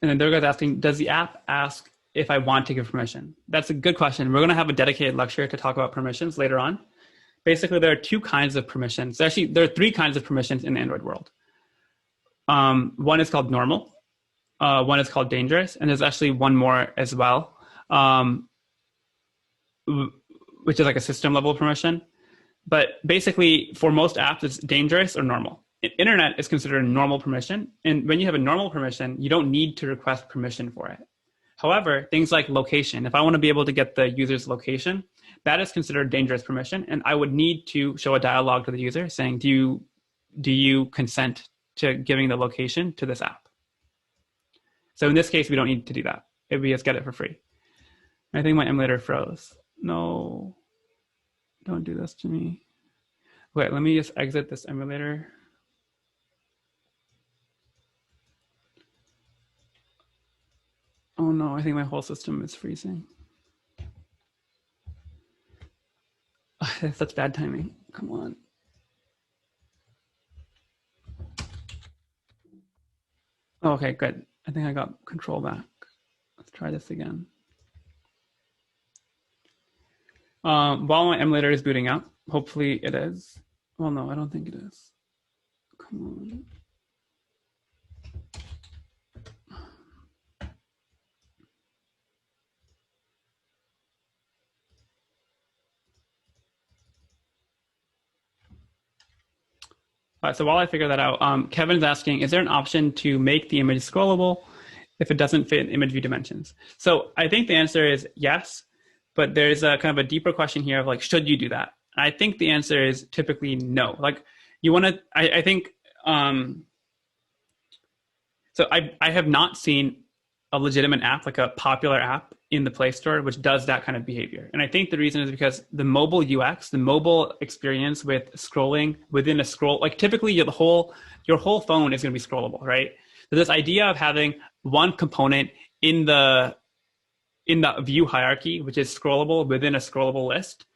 and then there goes asking, does the app ask if I want to give permission? That's a good question. We're gonna have a dedicated lecture to talk about permissions later on. Basically, there are two kinds of permissions. Actually, there are three kinds of permissions in the Android world. One is called normal, one is called dangerous, and there's actually one more as well, which is like a system level permission. But basically, for most apps, it's dangerous or normal. Internet is considered a normal permission. And when you have a normal permission, you don't need to request permission for it. However, things like location, if I want to be able to get the user's location, that is considered dangerous permission. And I would need to show a dialogue to the user saying, do you consent to giving the location to this app? So in this case, we don't need to do that. We just get it for free. I think my emulator froze. No, don't do this to me. Wait, let me just exit this emulator. Oh no, I think my whole system is freezing. That's such bad timing. Come on. Oh, okay, good. I think I got control back. Let's try this again. While my emulator is booting up, hopefully it is. Well, no, I don't think it is. Come on. All right, so while I figure that out, Kevin's asking, is there an option to make the image scrollable if it doesn't fit in image view dimensions? So I think the answer is yes, but there's a kind of a deeper question here of like, should you do that? I think the answer is typically no. Like you want to, I think, so I have not seen a legitimate app, like a popular app in the Play Store, which does that kind of behavior. And I think the reason is because the mobile UX, the mobile experience with scrolling within a scroll, like typically your whole phone is going to be scrollable, right? So this idea of having one component in the view hierarchy, which is scrollable within a scrollable list,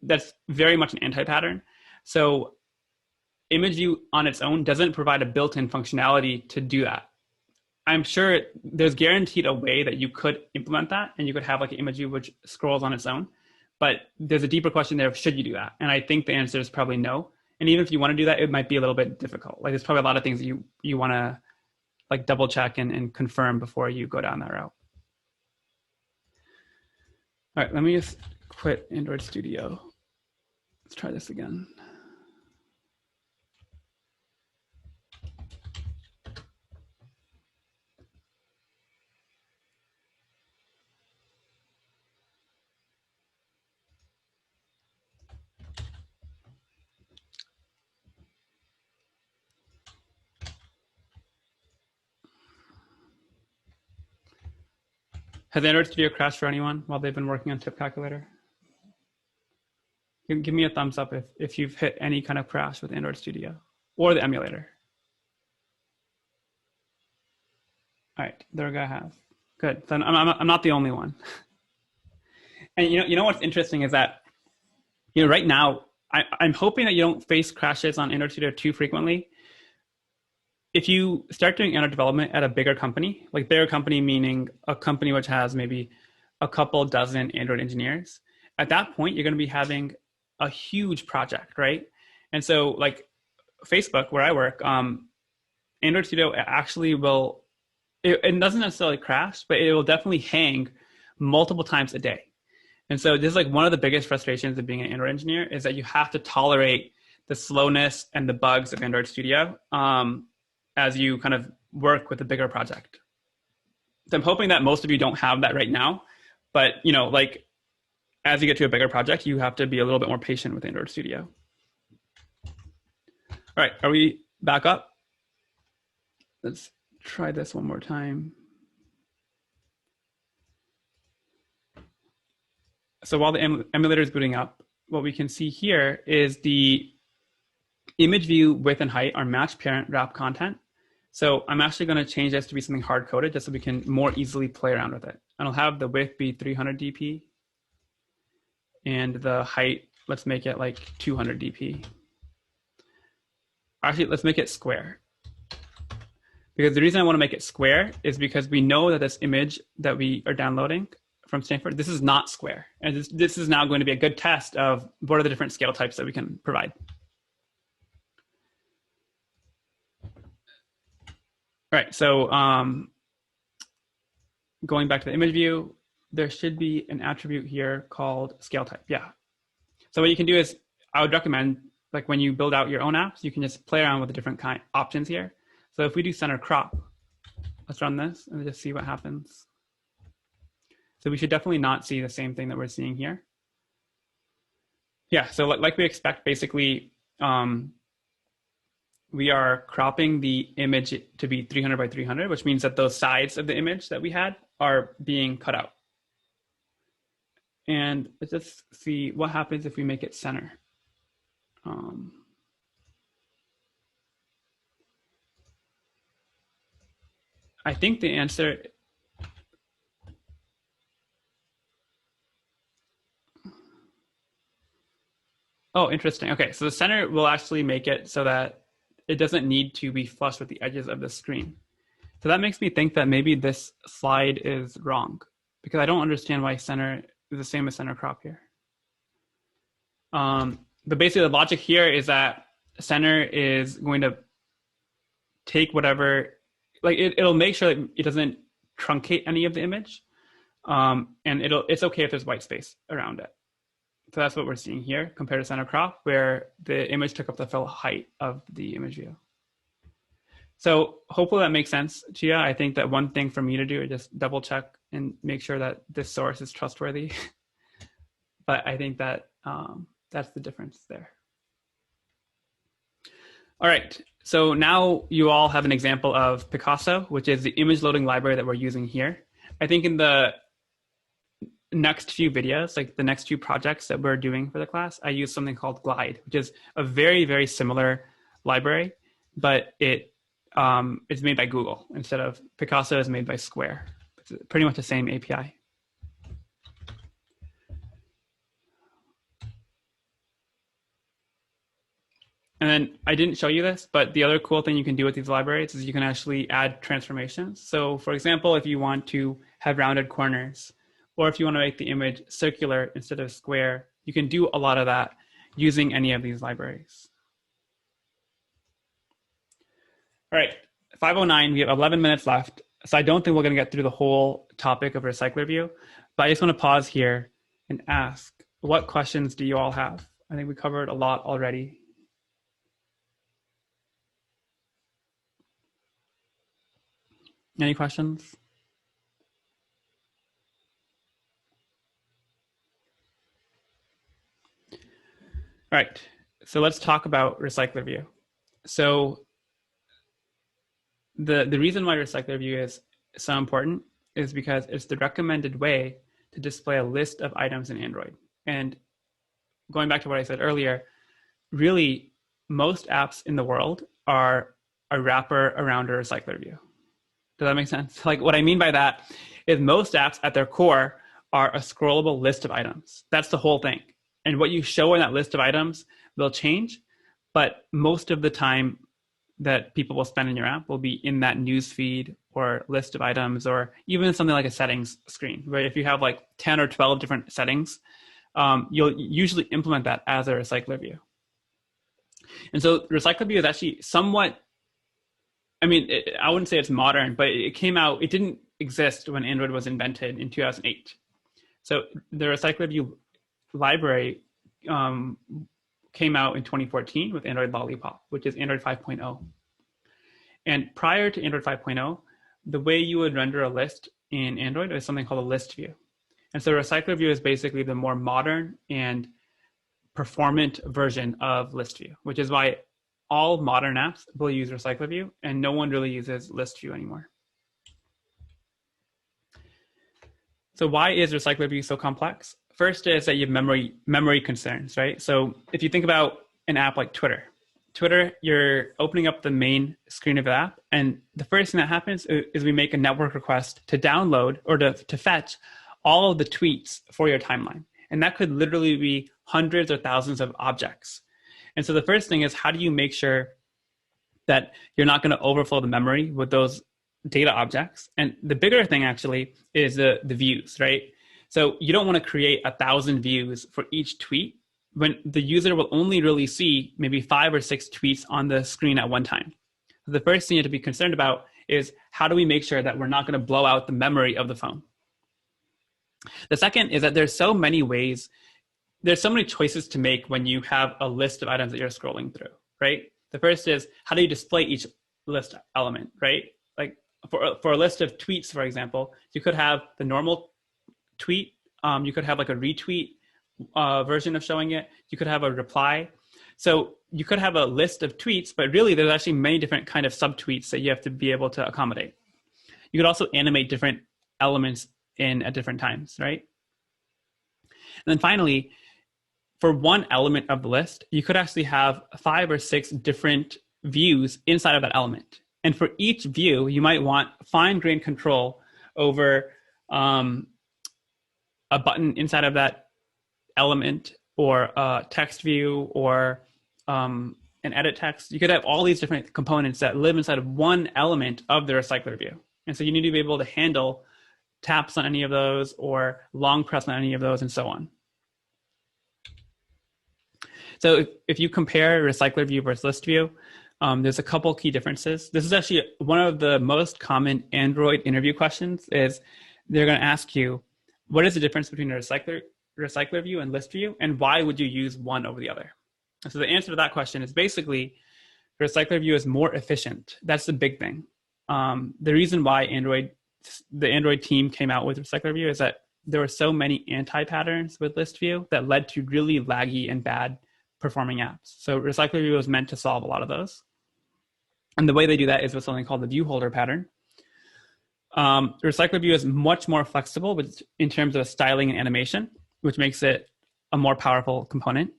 that's very much an anti-pattern. So ImageView on its own doesn't provide a built-in functionality to do that. I'm sure there's guaranteed a way that you could implement that and you could have like an ImageView which scrolls on its own. But there's a deeper question there of should you do that? And I think the answer is probably no. And even if you want to do that, it might be a little bit difficult. Like there's probably a lot of things that you want to like double check and confirm before you go down that route. All right, let me just quit Android Studio. Let's try this again. Has Android Studio crashed for anyone while they've been working on Tip Calculator? Give me a thumbs up if you've hit any kind of crash with Android Studio or the emulator. All right, there I have. Good. So I'm not the only one. And you know what's interesting is that right now I'm hoping that you don't face crashes on Android Studio too frequently. If you start doing Android development at a bigger company, like bigger company meaning a company which has maybe a couple dozen Android engineers, at that point you're going to be having a huge project, right? And so like Facebook, where I work, Android Studio actually will, it doesn't necessarily crash, but it will definitely hang multiple times a day. And so this is like one of the biggest frustrations of being an Android engineer is that you have to tolerate the slowness and the bugs of Android Studio as you kind of work with a bigger project. So I'm hoping that most of you don't have that right now, but like as you get to a bigger project, you have to be a little bit more patient with Android Studio. All right, are we back up? Let's try this one more time. So while the emulator is booting up, what we can see here is the image view width and height are match parent wrap content. So I'm actually going to change this to be something hard coded just so we can more easily play around with it. And I'll have the width be 300 dp. And the height, let's make it like 200 dp. Actually, let's make it square. Because the reason I want to make it square is because we know that this image that we are downloading from Stanford, this is not square. And this is now going to be a good test of what are the different scale types that we can provide. All right, so going back to the image view, there should be an attribute here called scale type. Yeah. So what you can do is, I would recommend, like when you build out your own apps, you can just play around with the different options here. So if we do center crop, let's run this and just see what happens. So we should definitely not see the same thing that we're seeing here. Yeah, so like we expect, basically, we are cropping the image to be 300 by 300, which means that those sides of the image that we had are being cut out. And let's just see what happens if we make it center. I think the answer, oh, interesting. Okay, so the center will actually make it so that it doesn't need to be flush with the edges of the screen. So that makes me think that maybe this slide is wrong, because I don't understand why center is the same as center crop here. But basically the logic here is that center is going to take whatever, like it'll make sure that it doesn't truncate any of the image. And it's okay if there's white space around it. So that's what we're seeing here compared to center crop, where the image took up the full height of the image view. So hopefully that makes sense to you. I think that one thing for me to do is just double check and make sure that this source is trustworthy. But I think that that's the difference there. All right, so now you all have an example of Picasso, which is the image loading library that we're using here. I think in the next few videos, like the next few projects that we're doing for the class, I use something called Glide, which is a very, very similar library, but it's made by Google instead of Picasso is made by Square. It's pretty much the same API. And then I didn't show you this, but the other cool thing you can do with these libraries is you can actually add transformations. So for example, if you want to have rounded corners, or if you want to make the image circular instead of square, you can do a lot of that using any of these libraries. All right, 5:09, we have 11 minutes left. So I don't think we're going to get through the whole topic of RecyclerView, but I just want to pause here and ask, what questions do you all have? I think we covered a lot already. Any questions? All right, so let's talk about RecyclerView. So the reason why RecyclerView is so important is because it's the recommended way to display a list of items in Android. And going back to what I said earlier, really most apps in the world are a wrapper around a recycler view. Does that make sense? Like what I mean by that is most apps at their core are a scrollable list of items. That's the whole thing. And what you show in that list of items will change, but most of the time that people will spend in your app will be in that news feed or list of items, or even something like a settings screen, where if you have like 10 or 12 different settings, you'll usually implement that as a recycler view. And so recycler view is actually somewhat, I mean, I wouldn't say it's modern, but it came out, it didn't exist when Android was invented in 2008. So the recycler view library came out in 2014 with Android Lollipop, which is Android 5.0. And prior to Android 5.0, the way you would render a list in Android is something called a list view. And so recycler view is basically the more modern and performant version of list view, which is why all modern apps will use recycler view and no one really uses list view anymore. So why is recycler view so complex? First is that you have memory concerns, right? So if you think about an app like Twitter, you're opening up the main screen of the app, and the first thing that happens is we make a network request to download or to fetch all of the tweets for your timeline. And that could literally be hundreds or thousands of objects. And so the first thing is, how do you make sure that you're not going to overflow the memory with those data objects? And the bigger thing actually is the views, right? So you don't want to create 1,000 views for each tweet when the user will only really see maybe 5 or 6 tweets on the screen at one time. So the first thing you have to be concerned about is, how do we make sure that we're not going to blow out the memory of the phone? The second is that there's so many choices to make when you have a list of items that you're scrolling through, right? The first is, how do you display each list element, right? Like for a list of tweets, for example, you could have the normal tweet, you could have like a retweet version of showing it, you could have a reply. So you could have a list of tweets, but really there's actually many different kind of subtweets that you have to be able to accommodate. You could also animate different elements in at different times, right? And then finally, for one element of the list, you could actually have 5 or 6 different views inside of that element. And for each view, you might want fine-grained control over a button inside of that element, or a text view, or an edit text. You could have all these different components that live inside of one element of the recycler view. And so you need to be able to handle taps on any of those, or long press on any of those, and so on. So if you compare recycler view versus list view, there's a couple key differences. This is actually one of the most common Android interview questions. Is they're going to ask you, what is the difference between a recycler view and list view, and why would you use one over the other? So the answer to that question is basically, recycler view is more efficient. That's the big thing. The reason why the Android team came out with recycler view is that there were so many anti-patterns with list view that led to really laggy and bad performing apps. So recycler view was meant to solve a lot of those. And the way they do that is with something called the view holder pattern. Recycler view is much more flexible in terms of styling and animation, which makes it a more powerful component.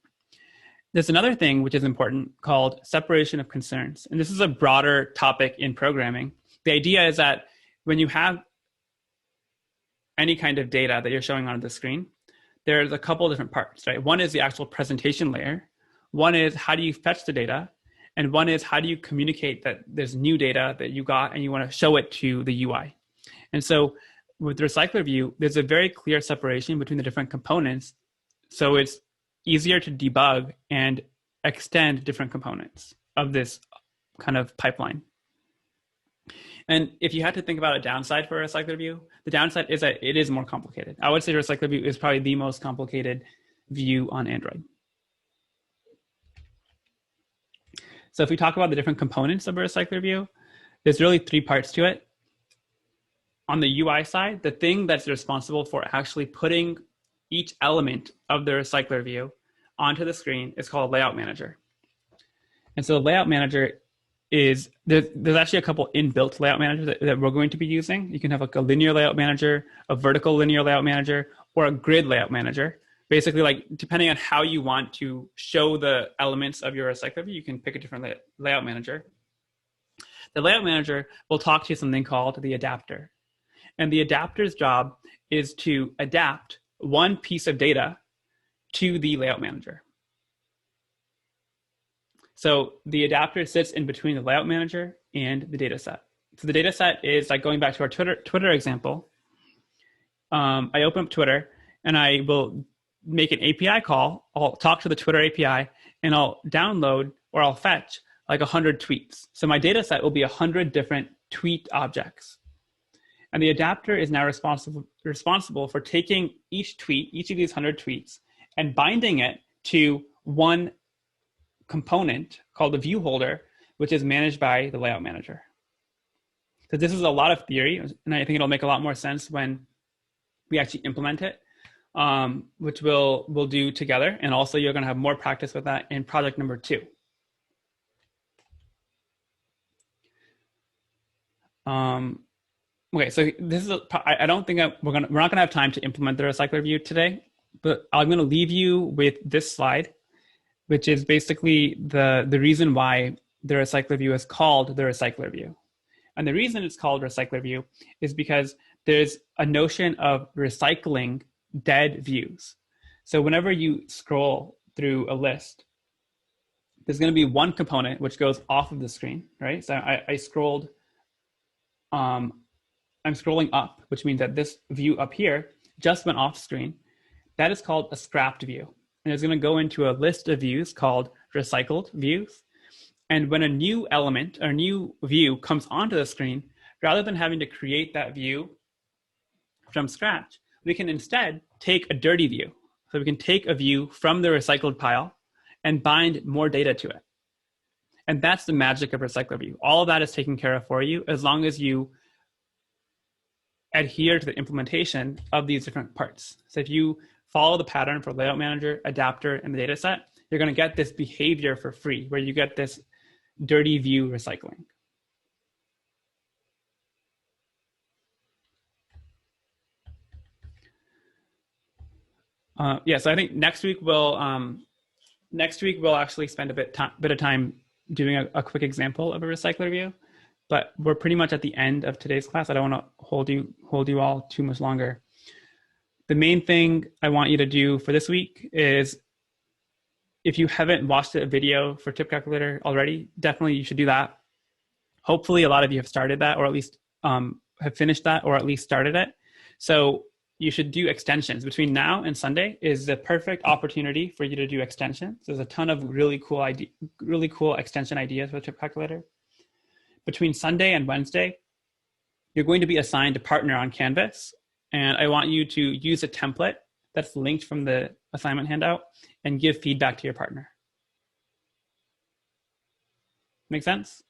There's another thing which is important called separation of concerns. And this is a broader topic in programming. The idea is that when you have any kind of data that you're showing on the screen, there's a couple of different parts, right? One is the actual presentation layer. One is, how do you fetch the data? And one is, how do you communicate that there's new data that you got and you want to show it to the UI? And so with the recycler view, there's a very clear separation between the different components. So it's easier to debug and extend different components of this kind of pipeline. And if you had to think about a downside for a recycler view, the downside is that it is more complicated. I would say recycler view is probably the most complicated view on Android. So if we talk about the different components of a recycler view, there's really 3 parts to it. On the UI side, the thing that's responsible for actually putting each element of the recycler view onto the screen is called a layout manager. And so the layout manager is there's actually a couple inbuilt layout managers that we're going to be using. You can have like a linear layout manager, a vertical linear layout manager, or a grid layout manager. Basically, like depending on how you want to show the elements of your recycler view, you can pick a different layout manager. The layout manager will talk to something called the adapter. And the adapter's job is to adapt one piece of data to the layout manager. So the adapter sits in between the layout manager and the data set. So the data set is like going back to our Twitter example. I open up Twitter and I will make an API call. I'll talk to the Twitter API and I'll download or I'll fetch like 100 tweets. So my data set will be 100 different tweet objects. And the adapter is now responsible for taking each tweet, each of these 100 tweets, and binding it to one component called the view holder, which is managed by the layout manager. So this is a lot of theory, and I think it'll make a lot more sense when we actually implement it, which we'll do together. And also you're going to have more practice with that in project number 2. Okay, so this is I don't think we're not going to have time to implement the recycler view today, but I'm going to leave you with this slide, which is basically the reason why the recycler view is called the recycler view. And the reason it's called recycler view is because there's a notion of recycling dead views. So whenever you scroll through a list, there's going to be one component which goes off of the screen, right? So I scrolled, I'm scrolling up, which means that this view up here just went off screen. That is called a scrapped view. And it's going to go into a list of views called recycled views. And when a new element or new view comes onto the screen, rather than having to create that view from scratch, we can instead take a dirty view. So we can take a view from the recycled pile and bind more data to it. And that's the magic of recycler view. All of that is taken care of for you as long as you adhere to the implementation of these different parts. So if you follow the pattern for layout manager, adapter, and the data set, you're going to get this behavior for free where you get this dirty view recycling. So I think next week we'll actually spend a bit of time doing a quick example of a recycler view, but we're pretty much at the end of today's class. I don't want to hold you all too much longer. The main thing I want you to do for this week is, if you haven't watched a video for Tip Calculator already, definitely you should do that. Hopefully a lot of you have started that, or at least have finished that, or at least started it. So you should do extensions. Between now and Sunday is the perfect opportunity for you to do extensions. There's a ton of really cool extension ideas with Tip Calculator. Between Sunday and Wednesday, you're going to be assigned a partner on Canvas. And I want you to use a template that's linked from the assignment handout and give feedback to your partner. Make sense?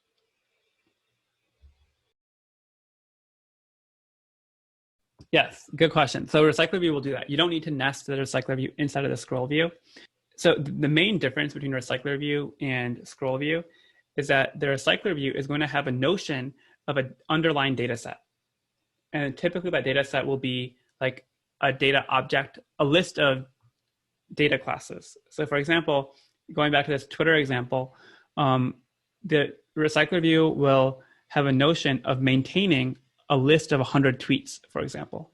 Yes, good question. So recycler view will do that. You don't need to nest the recycler view inside of the scroll view. So the main difference between recycler view and scroll view is that the recycler view is going to have a notion of an underlying data set. And typically that data set will be like a data object, a list of data classes. So for example, going back to this Twitter example, the recycler view will have a notion of maintaining a list of 100 tweets, for example.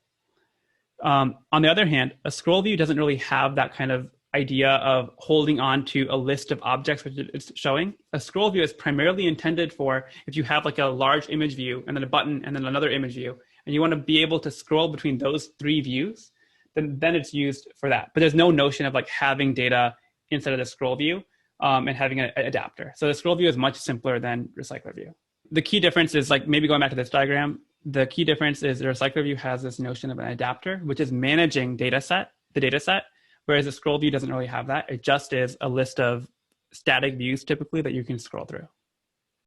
On the other hand, a scroll view doesn't really have that kind of idea of holding on to a list of objects which it's showing. A scroll view is primarily intended for if you have like a large image view and then a button and then another image view, and you want to be able to scroll between those 3 views, then it's used for that. But there's no notion of like having data inside of the scroll view and having an adapter. So the scroll view is much simpler than recycler view. The key difference is, like, maybe going back to this diagram, the key difference is the recycler view has this notion of an adapter, which is managing the data set, whereas the scroll view doesn't really have that. It just is a list of static views typically that you can scroll through.